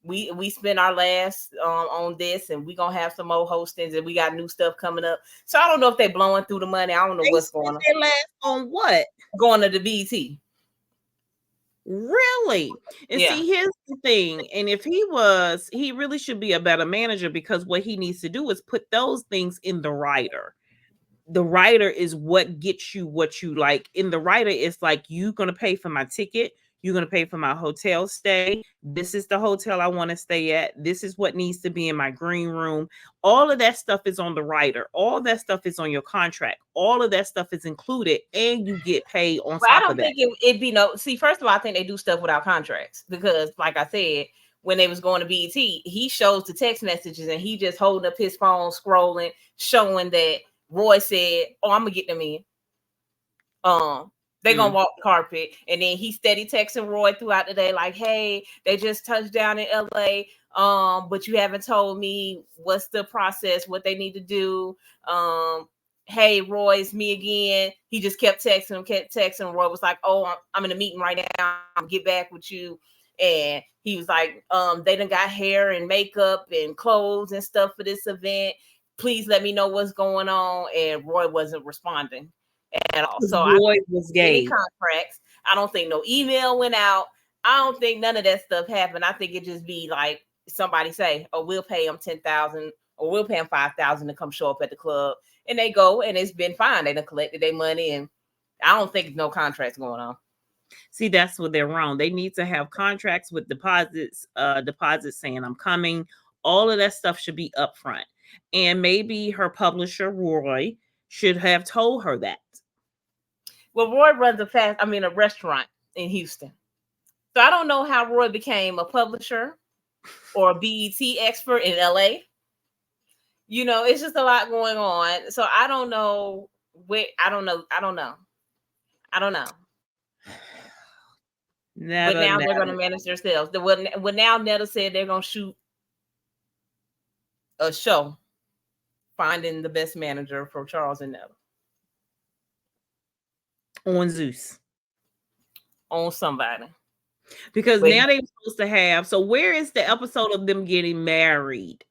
we spent our last on this, and we gonna have some more hostings, and we got new stuff coming up." So I don't know if they blowing through the money. I don't know what's going on. Their last on what? Going to the BT. Really? And see, here's the thing. And if he really should be a better manager, because what he needs to do is put those things in the writer. The writer is what gets you what you like. In the writer, it's like, you're going to pay for my ticket. You're going to pay for my hotel stay. This is the hotel I want to stay at. This is what needs to be in my green room. All of that stuff is on the writer. All that stuff is on your contract. All of that stuff is included, and you get paid on top of that. I don't think it'd be no. See, first of all, I think they do stuff without contracts, because, like I said, when they was going to BET, he shows the text messages, and he just holding up his phone, scrolling, showing that Roy said, "Oh, I'm gonna get them in. They're gonna walk the carpet," and then he steady texting Roy throughout the day, like, "Hey, they just touched down in LA. But you haven't told me what's the process, what they need to do. Hey, Roy, it's me again." He just kept texting him. Roy was like, "Oh, I'm in a meeting right now. I'll get back with you." And he was like, "They done got hair and makeup and clothes and stuff for this event. Please let me know what's going on." And Roy wasn't responding at all. So Roy was gay. Any contracts. I don't think no email went out. I don't think none of that stuff happened. I think it just be like somebody say, "Oh, we'll pay them $10,000 or we'll pay them $5,000 to come show up at the club," and they go, and it's been fine. They done collected their money, and I don't think no contracts going on. See, that's what they're wrong. They need to have contracts with deposits saying, "I'm coming." All of that stuff should be upfront. And maybe her publisher, Roy, should have told her that. Well, Roy runs a restaurant in Houston. So I don't know how Roy became a publisher or a BET expert in LA. It's just a lot going on. So I don't know I don't know. Netta, but now they're going to manage themselves. Well, now Netta said they're going to shoot a show, finding the best manager for Charles and Netta. On Zeus. On somebody. Because now they're supposed to have. So where is the episode of them getting married?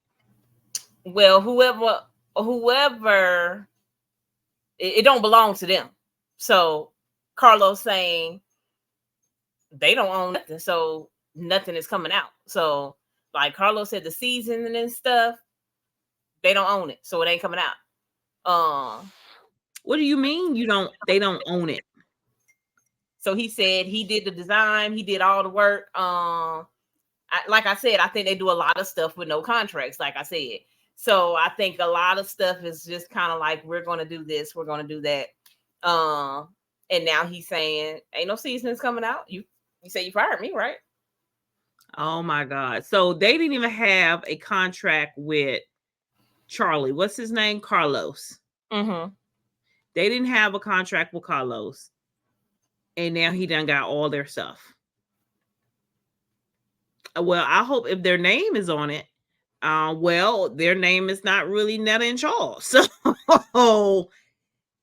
Well, whoever, it don't belong to them. So Carlos saying they don't own nothing, so nothing is coming out. So like Carlos said, the seasoning and stuff, they don't own it, so it ain't coming out. What do you mean they don't own it? So he said he did the design, he did all the work. Like I said, I think they do a lot of stuff with no contracts, like I said. So I think a lot of stuff is just kind of like, we're going to do this, we're going to do that. And now he's saying, ain't no seasonings coming out. You say you fired me, right? Oh my God. So they didn't even have a contract with Charlie. What's his name? Carlos. Mm-hmm. They didn't have a contract with Carlos. And now he done got all their stuff. Well, I hope if their name is on it, well, their name is not really Netta and Charles. So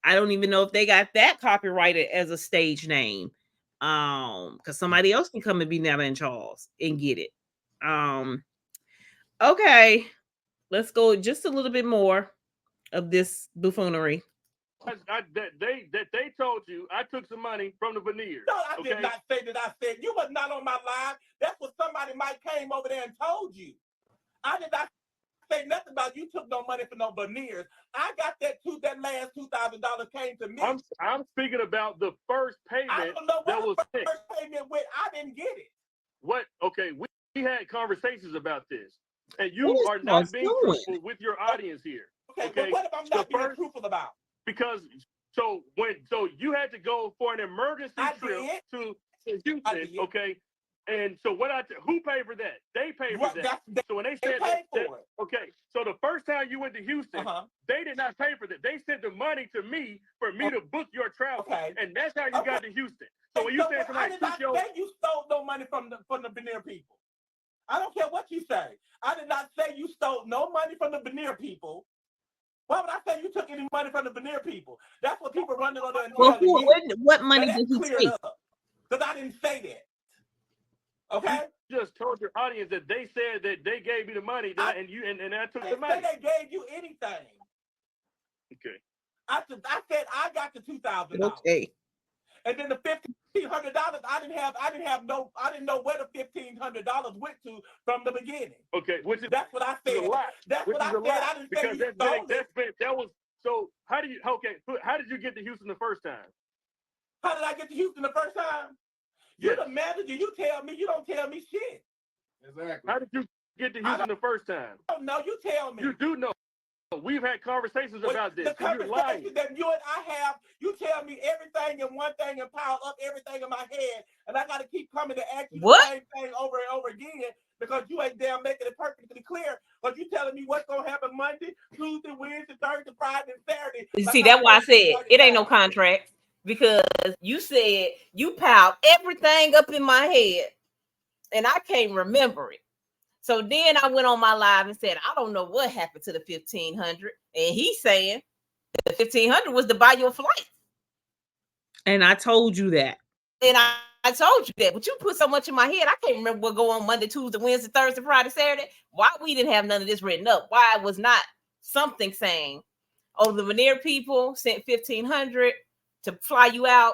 I don't even know if they got that copyrighted as a stage name. Because somebody else can come and be Netta and Charles and get it. Okay. Let's go just a little bit more of this buffoonery. They told you I took some money from the veneers. No, I did not say that. I said you was not on my live. That's what somebody might came over there and told you. I did not say nothing about you took no money for no veneers. I got that last $2,000 came to me. I'm speaking about the first payment. I don't know that what was the first payment with. I didn't get it. What? Okay, we had conversations about this, and you are not being truthful with your audience here. Okay, but what if I'm not being truthful about? Because so you had to go for an emergency trip to Houston, okay? And so who paid for that? They paid for that. So when they said that, okay, so the first time you went to Houston, they did not pay for that. They sent the money to me for me to book your travel, and that's how you got to Houston. So when you said somebody took your, I did not say you stole no money from the veneer people. I don't care what you say. I did not say you stole no money from the veneer people. Why would I say you took any money from the veneer people? That's what people running on there and telling you. What money did he take? Because I didn't say that. Okay? You just told your audience that they said that they gave you the money, and I took the money. They gave you anything. Okay. I said I got the $2,000. Okay. And then the $1,500, I didn't know where the $1,500 went to from the beginning. Okay, that's what I said. That's what I said. I didn't say you stole it. That was so. How did you get to Houston the first time? How did I get to Houston the first time? You're the manager. You tell me. You don't tell me shit. Exactly. How did you get to Houston the first time? Oh no, you tell me. You do know. We've had conversations about this. The conversation that you and I have, you tell me everything and one thing and pile up everything in my head, and I got to keep coming to ask you the same thing over and over again because you ain't damn making it perfectly clear. But you telling me what's gonna happen Monday, Tuesday, Wednesday, Thursday, Friday, and Saturday. See, that's why I said it ain't no contract, because you said you piled everything up in my head, and I can't remember it. So then I went on my live and said, I don't know what happened to the 1,500. And he's saying the 1,500 was to buy your flight. And I told you that. And I told you that. But you put so much in my head, I can't remember what go on Monday, Tuesday, Wednesday, Thursday, Friday, Saturday. Why we didn't have none of this written up? Why it was not something saying, oh, the veneer people sent 1,500 to fly you out.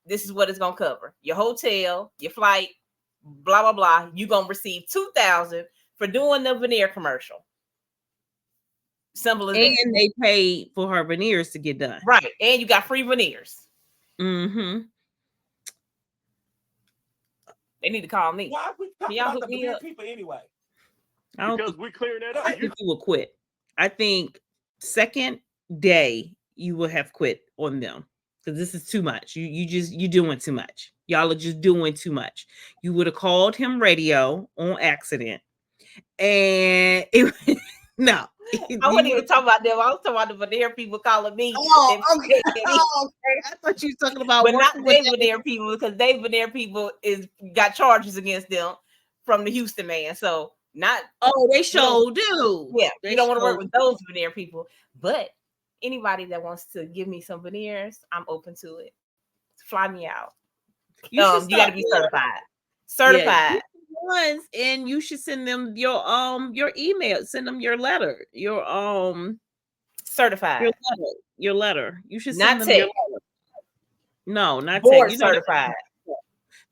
This is what it's going to cover. Your hotel, your flight, blah, blah, blah. You're going to receive $2,000 for doing the veneer commercial. Simple as that. And they paid for her veneers to get done. Right. And you got free veneers. Mm-hmm. They need to call me. Why are we talking about the veneer people anyway? Because we clearing that up. I think you will quit. I think second day you will have quit on them. Because this is too much. You doing too much. Y'all are just doing too much. You would have called him radio on accident. And no. I wasn't even talking about them. I was talking about the veneer people calling me. Oh, okay. I thought you were talking about, but not they veneer people, because they veneer people got charges against them from the Houston man. So not. Oh, they sure do. Yeah, you don't want to work with those veneer people. But anybody that wants to give me some veneers, I'm open to it. Fly me out. You got to be certified. Certified. Ones, and you should send them your email. Send them your letter. Your certified. Your letter. You should send them your letter. No, not board tech. certified.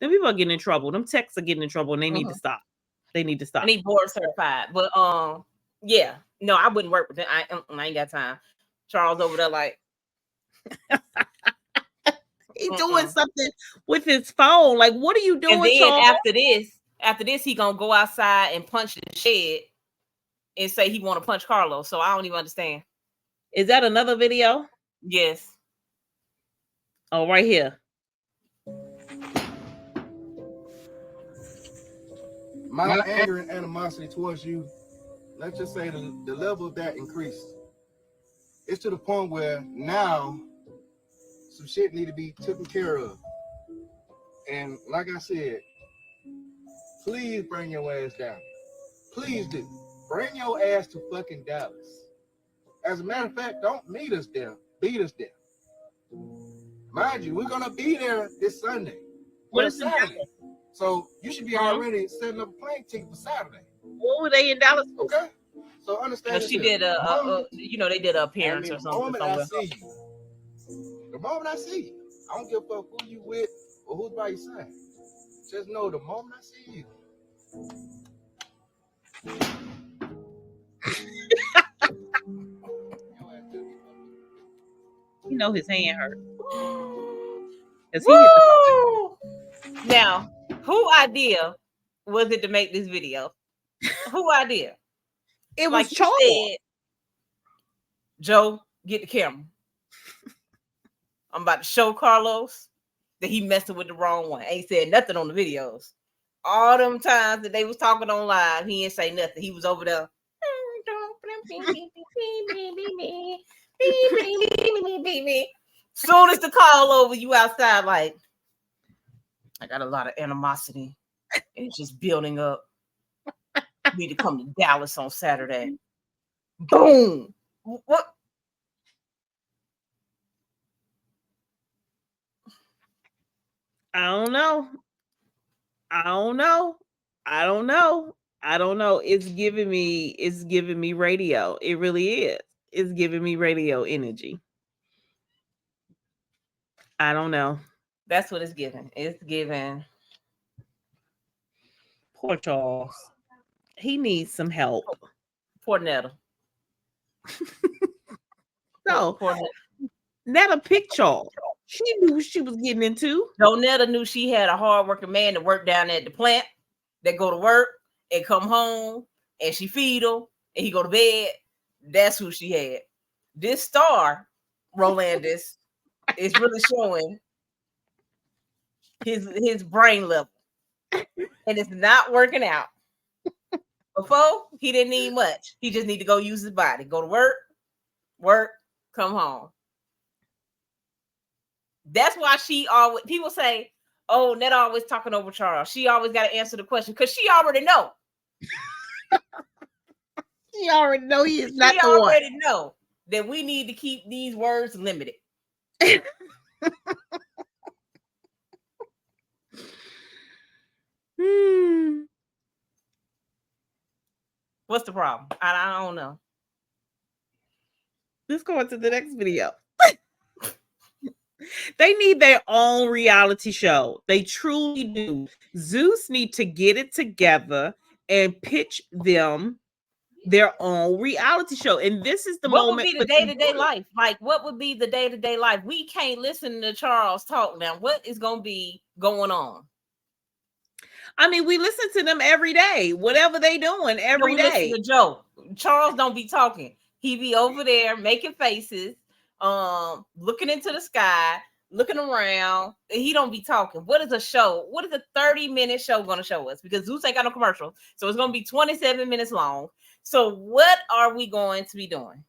Them people are getting in trouble. Them techs are getting in trouble, and they need to stop. They need to stop. I need board certified, but yeah, no, I wouldn't work with them. I ain't got time. Charles over there like he's doing something with his phone. Like, what are you doing? And then Charles? after this, he gonna go outside and punch the shed and say he want to punch Carlos. So I don't even understand. Is that another video? Yes. Oh, right here. My anger and animosity towards you, let's just say the level of that increased. It's to the point where now some shit need to be taken care of. And like I said, please bring your ass down. Please do. Bring your ass to fucking Dallas. As a matter of fact, don't meet us there. Beat us there. Mind you, we're gonna be there this Sunday. What is Saturday? So you should be already setting up a plane ticket for Saturday. What were they in Dallas for? Okay. So understand. Well, she did they did an appearance or something. The moment I see you, I don't give a fuck who you with or who's by your side. Just know the moment I see you. You know his hand hurt. Now, who idea was it to make this video? Who idea? It like was Charles. Said, Joe, get the camera. I'm about to show Carlos that he messing with the wrong one. Ain't said nothing on the videos. All them times that they was talking on live, he ain't say nothing. He was over there. Soon as the call over, you outside like, I got a lot of animosity. It's just building up. Need to come to Dallas on Saturday. Boom. What? I don't know. It's giving me radio. It really is. It's giving me radio energy. I don't know. That's what it's giving. It's giving. Poor Charles. He needs some help. Poor Netta. No. Netta picked Charles. She knew what she was getting into. No, Netta knew she had a hardworking man that worked down at the plant, that go to work and come home and she feed him and he go to bed. That's who she had. This star, Rolandis, is really showing his brain level. And it's not working out. Before, he didn't need much. He just need to go use his body. Go to work, come home. That's why she always, people say, oh, Netta always talking over Charles. She always got to answer the question because she already know. She already know he is not the one. She already know that we need to keep these words limited. What's the problem? I don't know. Let's go into the next video. They need their own reality show. They truly do. Zeus need to get it together and pitch them their own reality show. And this is the moment. What would be the day-to-day life? Like, what would be the day-to-day life? We can't listen to Charles talk now. What is going to be going on? I mean, we listen to them every day. Whatever they doing every day. Listen to Joe. Charles don't be talking. He be over there making faces, looking into the sky, looking around. He don't be talking. What is a show? What is a 30-minute show going to show us? Because Zeus ain't got no commercial. So it's going to be 27 minutes long. So what are we going to be doing?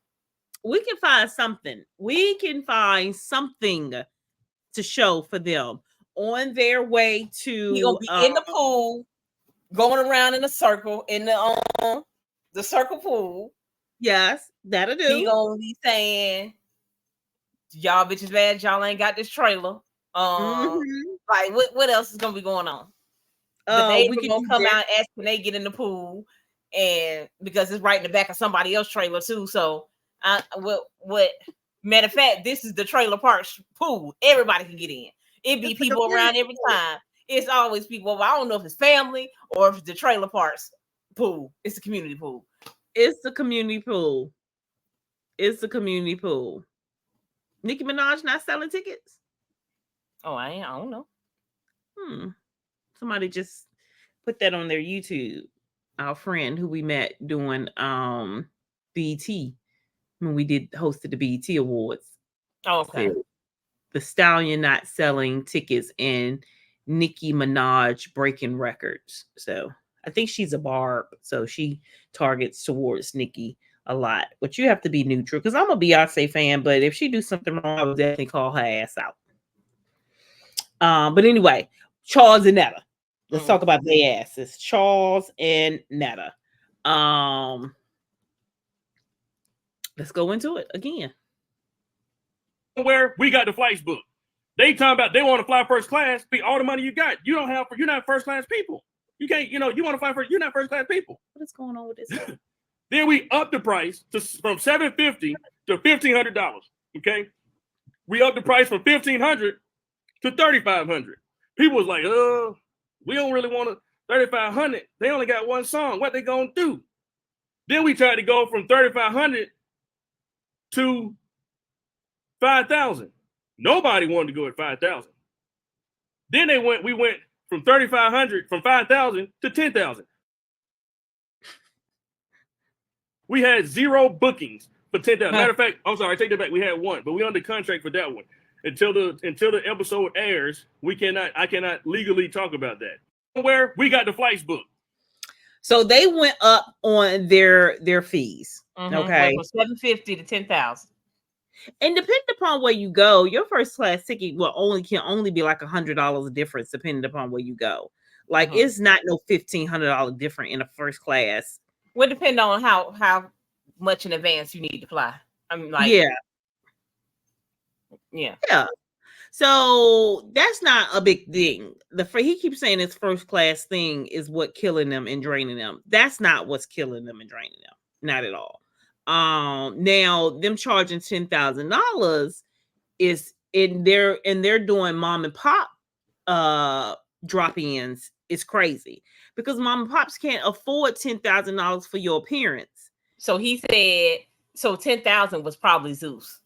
We can find something. We can find something to show for them on their way to. He gonna be in the pool, going around in a circle in the circle pool. Yes, that'll do. He gonna be saying, "Y'all bitches bad. Y'all ain't got this trailer." Like what else is gonna be going on? The neighbor gonna come out and ask when they get in the pool, and because it's right in the back of somebody else's trailer too. So, what? Matter of fact, this is the trailer park pool. Everybody can get in. It be people around every time. It's always people. I don't know if it's family or if it's the trailer parks pool. It's the community pool. It's the community pool. It's the community pool. Nicki Minaj not selling tickets? Oh, I don't know. Somebody just put that on their YouTube. Our friend who we met doing BET when we hosted the BET Awards. Oh, okay. So, the Stallion not selling tickets and Nicki Minaj breaking records. So I think she's a barb, so she targets towards Nicki a lot. But you have to be neutral because I'm a Beyonce fan. But if she do something wrong, I would definitely call her ass out. But anyway, Charles and Netta. Let's talk about their asses. Charles and Netta. Let's go into it again. Where we got the flights booked. They talking about they want to fly first class. Be all the money you got. You don't have. You're not first class people. You can't. You want to fly first. You're not first class people. What is going on with this? Then we up the price from $750 to $1,500. Okay, we up the price from $1,500 to $3,500. People was like, we don't really want to $3,500. They only got one song. What they gonna do? Then we tried to go from $3,500 to $5,000. Nobody wanted to go at $5,000. Then we went from $3,500 from $5,000 to $10,000. We had 0 bookings for $10,000. Matter of fact, I'm sorry, I take that back. We had 1, but we under contract for that one. Until the episode airs, I cannot legally talk about that. Where we got the flights booked. So they went up on their fees. Okay, from $750 to $10,000. And depending upon where you go, your first class ticket can only be like $100 difference depending upon where you go. Like it's not no $1,500 different in a first class. Would depend on how much in advance you need to fly. I mean, like yeah. So that's not a big thing. He keeps saying his first class thing is what killing them and draining them. That's not what's killing them and draining them. Not at all. Now them charging $10,000 is they're doing mom and pop drop-ins is crazy because mom and pops can't afford $10,000 for your appearance. So he said 10,000 was probably Zeus.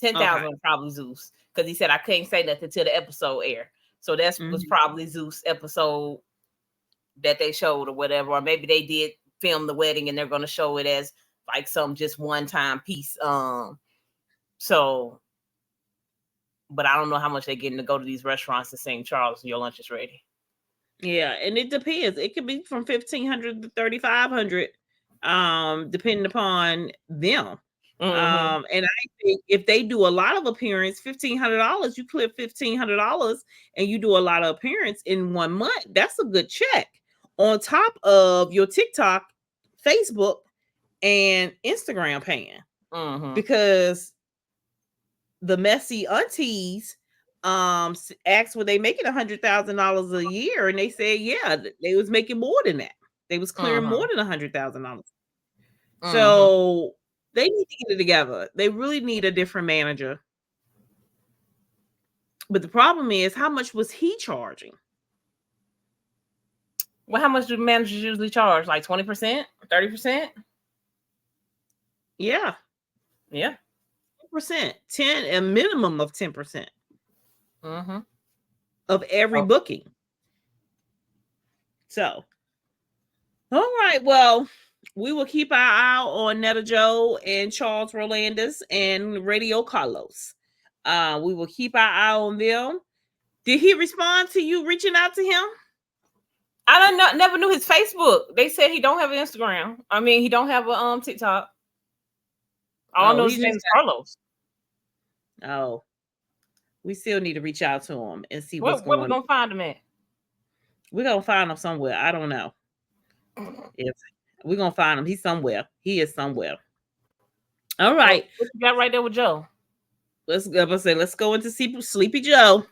10,000 was probably Zeus because he said I can't say nothing till the episode air. So that was probably Zeus episode that they showed or whatever, or maybe they did film the wedding and they're going to show it as like some just one-time piece. So, but I don't know how much they're getting to go to these restaurants to sing Charles, your lunch is ready. Yeah, and it depends. It could be from $1,500 to $3,500, depending upon them. And I think if they do a lot of appearance, $1,500, you clip $1,500 and you do a lot of appearance in 1 month, that's a good check on top of your TikTok, Facebook, and Instagram paying. Because the messy aunties asked were they making $100,000 a year, and they said they was making more than that. They was clearing more than $100,000. So they need to get it together. They really need a different manager. But the problem is, how much was he charging? Well, how much do managers usually charge? Like 20%, 30%? Yeah. 10%, a minimum of 10% of every booking. So, all right. Well, we will keep our eye on Netta Joe and Charles Rolandis and Radio Carlos. We will keep our eye on them. Did he respond to you reaching out to him? I never knew his Facebook. They said he don't have an Instagram. I mean, he don't have a TikTok. All I know his name is Carlos. Oh, we still need to reach out to him and see what's going on. Where we gonna find him at? We're gonna find him somewhere. I don't know. We're gonna find him. He's somewhere. He is somewhere. All right. What you got right there with Joe? Let's go into Sleepy Joe.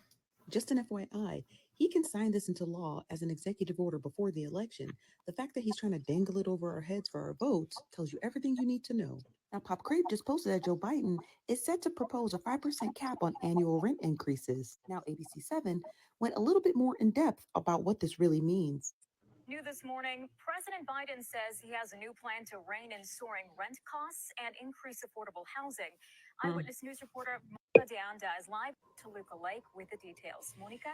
Just an FYI, he can sign this into law as an executive order before the election. The fact that he's trying to dangle it over our heads for our votes tells you everything you need to know. Now, Pop Crave just posted that Joe Biden is set to propose a 5% cap on annual rent increases. Now, ABC7 went a little bit more in depth about what this really means. New this morning, President Biden says he has a new plan to rein in soaring rent costs and increase affordable housing. Eyewitness News reporter Monica Aunttea is live to Toluca Lake with the details. Monica?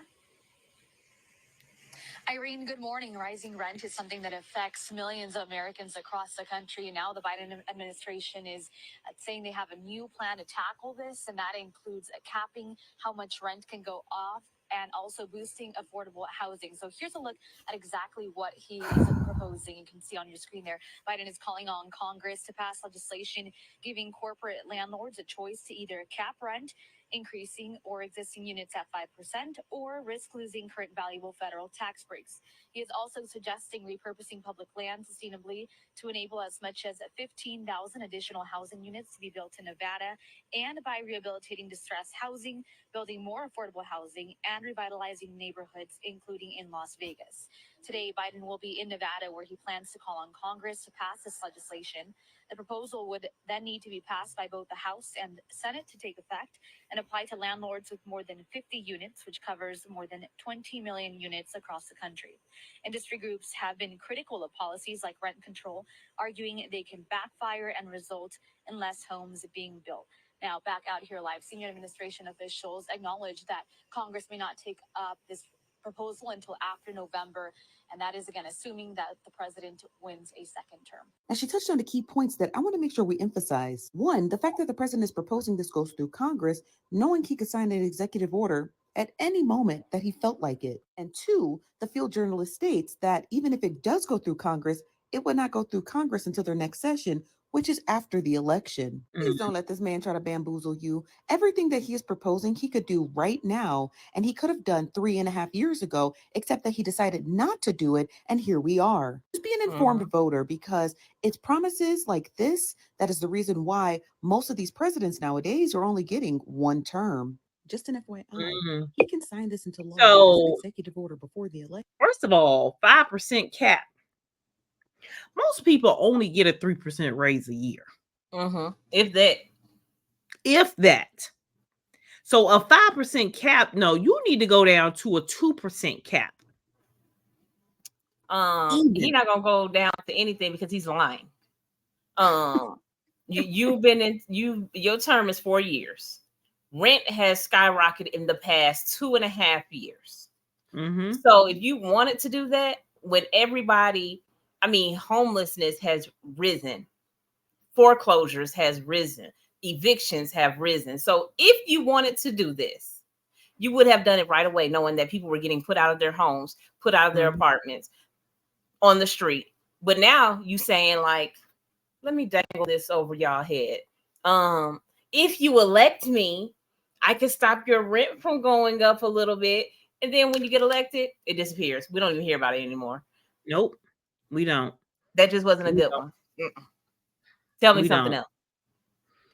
Irene, good morning. Rising rent is something that affects millions of Americans across the country. Now the Biden administration is saying they have a new plan to tackle this, and that includes capping how much rent can go off and also boosting affordable housing. So here's a look at exactly what he is proposing. You can see on your screen there, Biden is calling on Congress to pass legislation giving corporate landlords a choice to either cap rent, increasing or existing units at 5%, or risk losing current valuable federal tax breaks. He is also suggesting repurposing public land sustainably to enable as much as 15,000 additional housing units to be built in Nevada, and by rehabilitating distressed housing, building more affordable housing, and revitalizing neighborhoods, including in Las Vegas. Today, Biden will be in Nevada, where he plans to call on Congress to pass this legislation. The proposal would then need to be passed by both the House and Senate to take effect and apply to landlords with more than 50 units, which covers more than 20 million units across the country. Industry groups have been critical of policies like rent control, arguing they can backfire and result in less homes being built. Now, back out here live, senior administration officials acknowledge that Congress may not take up this proposal until after November, and that is, again, assuming that the president wins a second term. And she touched on the key points that I want to make sure we emphasize. One, the fact that the president is proposing this goes through Congress, knowing he could sign an executive order at any moment that he felt like it. And two, the field journalist states that even if it does go through Congress, it would not go through Congress until their next session, which is after the election. Please don't let this man try to bamboozle you. Everything that he is proposing, he could do right now, and he could have done 3.5 years ago, except that he decided not to do it, and here we are. Just be an informed voter, because it's promises like this that is the reason why most of these presidents nowadays are only getting one term. Just an FYI, he can sign this into law as an executive order before the election. First of all, 5% cap. Most people only get a 3% raise a year. If that. If that. So a 5% cap, no, you need to go down to a 2% cap. He's not gonna go down to anything because he's lying. You've been in your term is 4 years. Rent has skyrocketed in the past 2.5 years. So if you wanted to do that, when everybody, homelessness has risen, foreclosures has risen, evictions have risen. So if you wanted to do this, you would have done it right away, knowing that people were getting put out of their homes, put out of their apartments, on the street. But now you saying, like, let me dangle this over y'all head. If you elect me, I can stop your rent from going up a little bit. And then when you get elected, it disappears. We don't even hear about it anymore. Nope, we don't. That just wasn't a good one. Tell me something else.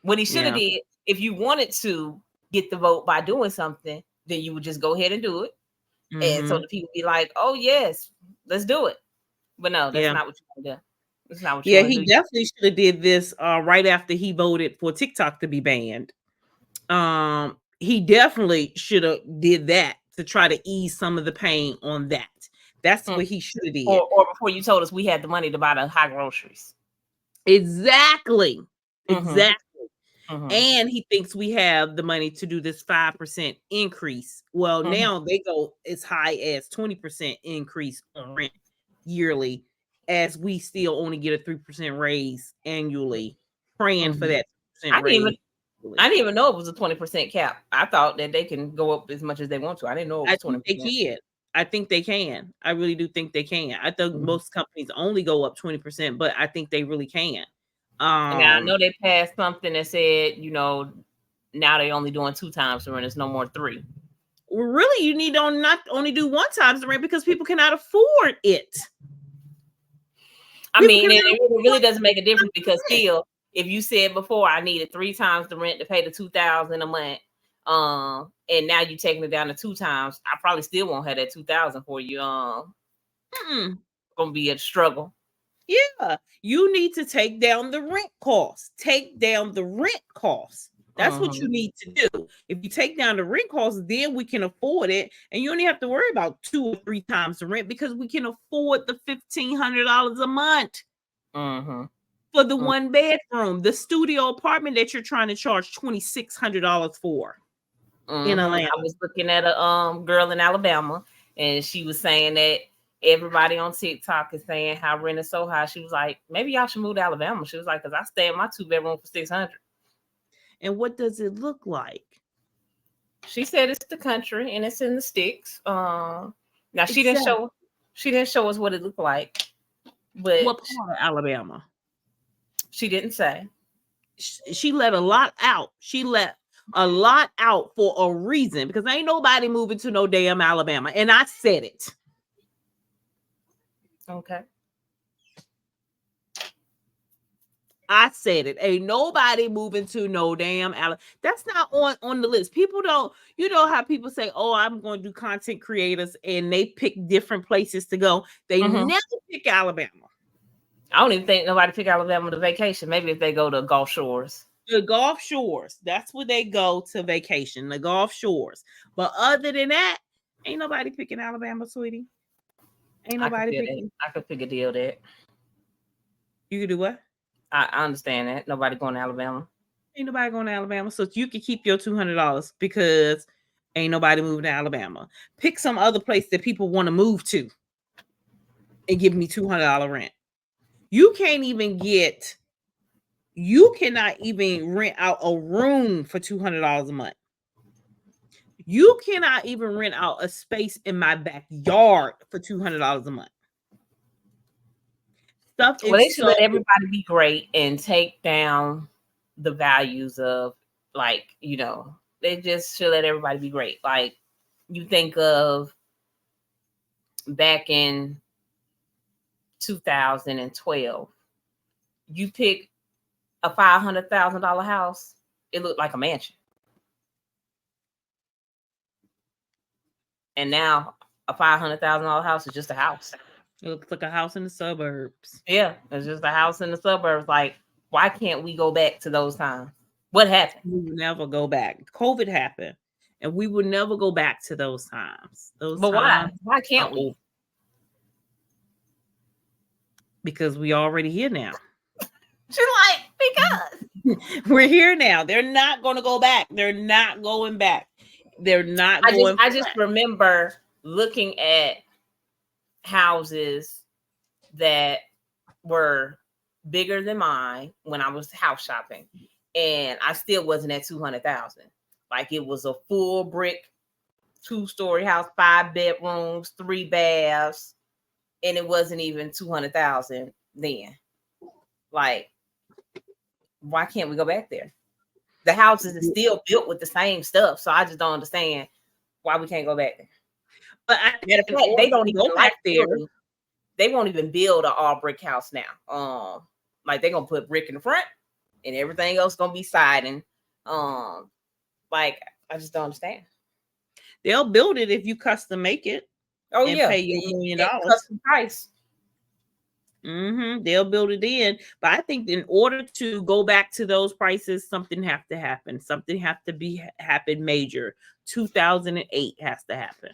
What he should have did, if you wanted to get the vote by doing something, then you would just go ahead and do it. And so the people be like, oh, yes, let's do it. But no, that's not what you want to do. That's not what you want to do. He definitely should have did this right after he voted for TikTok to be banned. He definitely should have did that to try to ease some of the pain on that. That's what he should have did. Or before you told us we had the money to buy the high groceries. Exactly. And he thinks we have the money to do this 5% increase. Well, now they go as high as 20% increase on rent yearly, as we still only get a 3% raise annually. Praying for that 3% raise. I didn't even know it was a 20% cap. I thought that they can go up as much as they want to. I didn't know it was 20%. I think they can. I really do think they can. I think most companies only go up 20%, but I think they really can. And I know they passed something that said, now they only doing 2 times the rent. It's no more 3. Well, really, you need to not only do 1 times the rent because people cannot afford it. It really doesn't make a difference because still, if you said before I needed 3 times the rent to pay the $2,000 a month, and now you're taking it down to 2 times, I probably still won't have that $2,000 for you. Gonna be a struggle. Yeah, you need to take down the rent costs. Take down the rent costs. That's what you need to do. If you take down the rent costs, then we can afford it, and you only have to worry about 2 or 3 times the rent because we can afford the $1,500 a month for the 1 bedroom. The studio apartment that you're trying to charge $2,600 for in Atlanta. I was looking at a girl in Alabama, and she was saying that everybody on TikTok is saying how rent is so high. She was like, maybe y'all should move to Alabama. She was like, because I stay in my 2-bedroom for $600. And what does it look like? She said it's the country and it's in the sticks. Now she didn't show us what it looked like. But what part of Alabama? She didn't say. She let a lot out. She let a lot out for a reason, because ain't nobody moving to no damn Alabama. And I said it. Okay. I said it. Ain't nobody moving to no damn Alabama. That's not on the list. People don't, you know how people say, oh, I'm going to do content creators, and they pick different places to go. They never pick Alabama. I don't even think nobody pick Alabama to vacation. Maybe if they go to Gulf Shores. The Gulf Shores. That's where they go to vacation. The Gulf Shores. But other than that, ain't nobody picking Alabama, sweetie. Ain't nobody picking. I could pick a deal that. You could do what? I understand that. Nobody going to Alabama. Ain't nobody going to Alabama. So you can keep your $200 because ain't nobody moving to Alabama. Pick some other place that people want to move to and give me $200 rent. You cannot even rent out a room for $200 a month. You cannot even rent out a space in my backyard for $200 a month. Well, they should let everybody be great and take down the values of, like, you know, they just should let everybody be great. Like, you think of back in 2012, you pick a $500,000 house, it looked like a mansion. And now a $500,000 house is just a house. It looks like a house in the suburbs. Yeah, it's just a house in the suburbs. Like, why can't we go back to those times? What happened? We will never go back. COVID happened, and we will never go back to those times. But why? Why can't we? Because we already here now. She's like, because we're here now. They're not going to go back. They're not going back. They're not going. I just remember looking at houses that were bigger than mine when I was house shopping, and I still wasn't at 200,000. Like, it was a full brick 2-story house, 5 bedrooms, 3 baths, and it wasn't even 200,000 then. Like, why can't we go back there? The houses is still built with the same stuff, so I just don't understand why we can't go back there. But matter of fact, they don't even go back there. They won't even build an all brick house now. Like, they're gonna put brick in the front, and everything else gonna be siding. Like, I just don't understand. They'll build it if you custom make it. Oh, and yeah, pay you $1 million. Custom price. They'll build it in, but I think in order to go back to those prices, something have to happen. Something have to happen major. 2008 has to happen.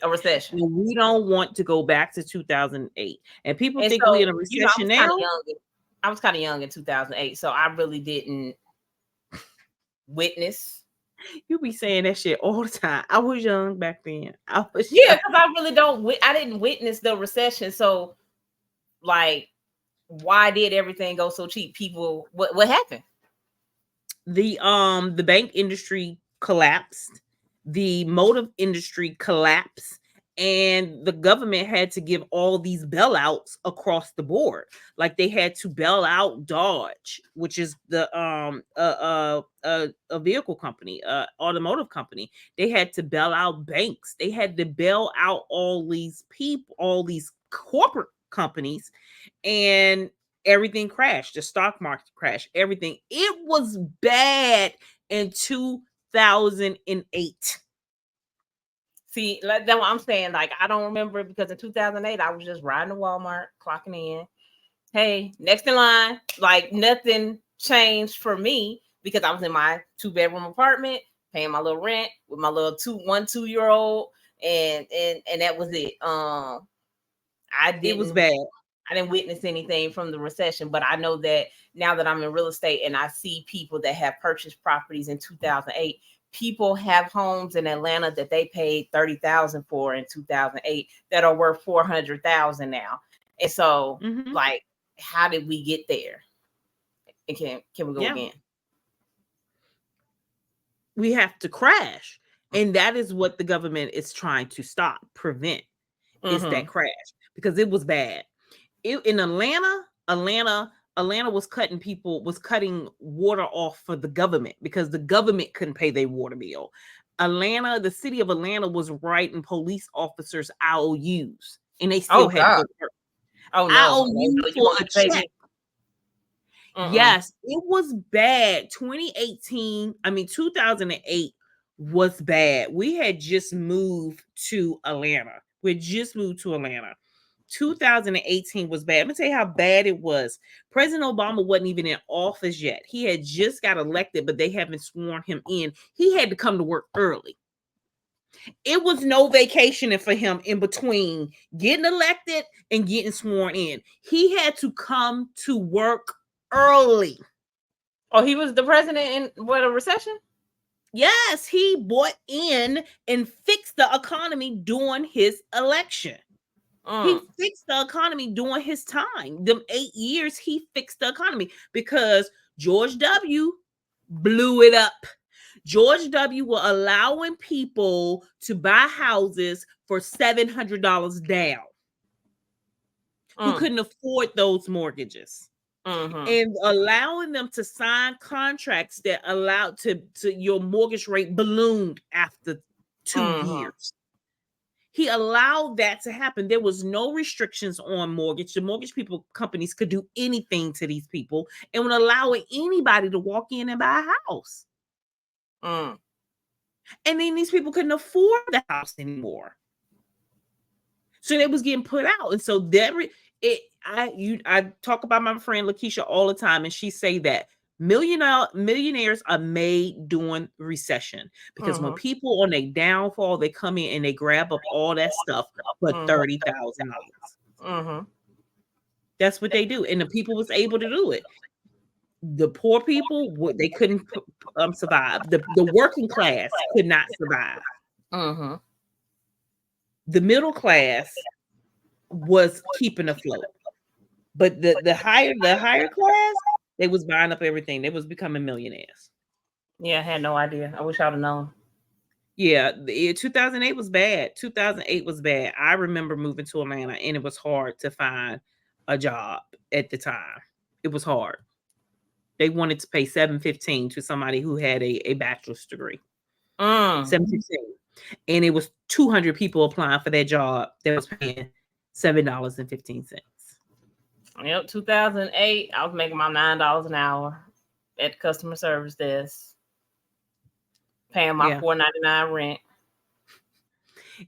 A recession. And we don't want to go back to 2008. And people think we're in a recession now. I was kind of young in 2008, so I really didn't witness. You be saying that shit all the time. I was young back then. Because I really don't. I didn't witness the recession, so. Like, why did everything go so cheap? People, what happened? The bank industry collapsed, the motive industry collapsed, and the government had to give all these bailouts across the board. Like, they had to bail out Dodge, which is the a vehicle company, automotive company. They had to bail out banks. They had to bail out all these people, all these corporate companies, and everything crashed. The stock market crashed. Everything. It was bad in 2008. See, that's what I'm saying. Like, I don't remember, because in 2008 I was just riding to Walmart, clocking in, Hey, next in line, like nothing changed for me because I was in my 2-bedroom apartment, paying my little rent with my little 2-year-old, and that was it. It was bad. I didn't witness anything from the recession, but I know that now that I'm in real estate and I see people that have purchased properties in 2008, people have homes in Atlanta that they paid $30,000 for in 2008 that are worth $400,000 now. And so, like, how did we get there? And can we go again? We have to crash, and that is what the government is trying to stop, prevent. Is that crash, because it was bad. In Atlanta was cutting water off for the government because the government couldn't pay their water bill. The city of Atlanta was writing police officers IOUs, and they still had to work. Oh no! IOU for a check. Yes, it was bad. 2008 was bad. We had just moved to Atlanta. 2018 was bad. Let me tell you how bad it was. President Obama wasn't even in office yet. He had just got elected, but they haven't sworn him in. He had to come to work early. It was no vacationing for him in between getting elected and getting sworn in. He had to come to work early. Oh, he was the president in a recession? Yes, he bought in and fixed the economy during his election. He fixed the economy during his time. Them 8 years, he fixed the economy because George W. blew it up. George W. were allowing people to buy houses for $700 down who couldn't afford those mortgages. And allowing them to sign contracts that allowed to your mortgage rate ballooned after 2 years. He allowed that to happen. There was no restrictions on mortgage. The mortgage companies could do anything to these people and would allow anybody to walk in and buy a house. And then these people couldn't afford the house anymore. So they was getting put out. And so I talk about my friend Lakeisha all the time, and she say that millionaires are made during recession because when people on a downfall, they come in and they grab up all that stuff for $30,000. That's what they do, and the people was able to do it. The poor people, they couldn't survive. The working class could not survive. The middle class was keeping afloat, but the higher class, they was buying up everything. They was becoming millionaires. Yeah, I had no idea. I wish I'd have known. Yeah, 2008 was bad. 2008 was bad. I remember moving to Atlanta, and it was hard to find a job at the time. It was hard. They wanted to pay $715 to somebody who had a bachelor's degree. $715, and it was 200 people applying for that job that was paying $7.15. Yep, 2008, I was making my $9 an hour at customer service desk, paying my $4.99 rent.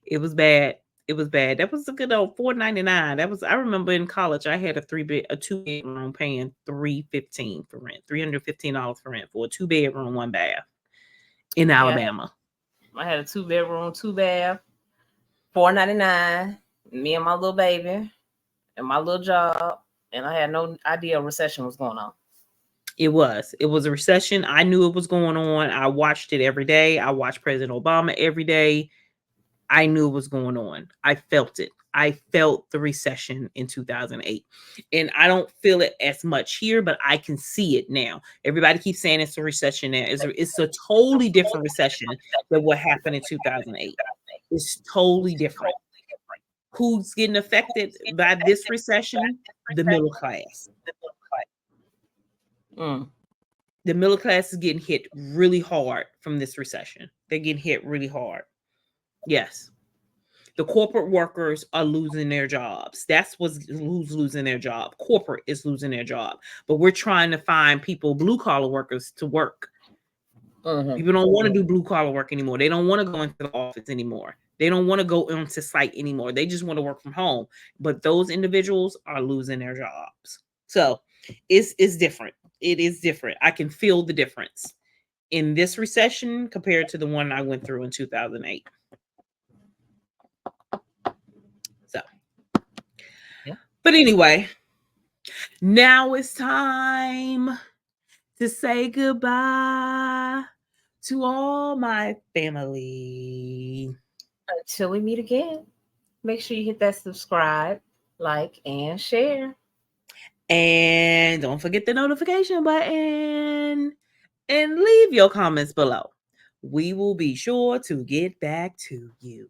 It was bad. It was bad. That was a good old $4.99. I remember in college, I had a 2-bedroom paying $315 for rent, $315 for rent for a 2-bedroom, 1 bath in Alabama. I had a 2-bedroom, 2-bath, $4.99. Me and my little baby and my little job, and I had no idea a recession was going on. It was a recession. I knew it was going on. I watched it every day. I watched President Obama every day. I knew it was going on. I felt it. I felt the recession in 2008. And I don't feel it as much here, but I can see it now. Everybody keeps saying it's a recession now. It's a totally different recession than what happened in 2008. It's totally different. Who's getting affected by this recession? The middle class. The middle class is getting hit really hard from this recession. They're getting hit really hard. Yes. The corporate workers are losing their jobs. That's who's losing their job. Corporate is losing their job. But we're trying to find people, blue collar workers, to work. People don't want to do blue collar work anymore. They don't want to go into the office anymore. They don't want to go onto site anymore. They just want to work from home. But those individuals are losing their jobs. So it's different. It is different. I can feel the difference in this recession compared to the one I went through in 2008. So, yeah. But anyway, now it's time to say goodbye to all my family. Until we meet again, make sure you hit that subscribe, like, and share. And don't forget the notification button and leave your comments below. We will be sure to get back to you.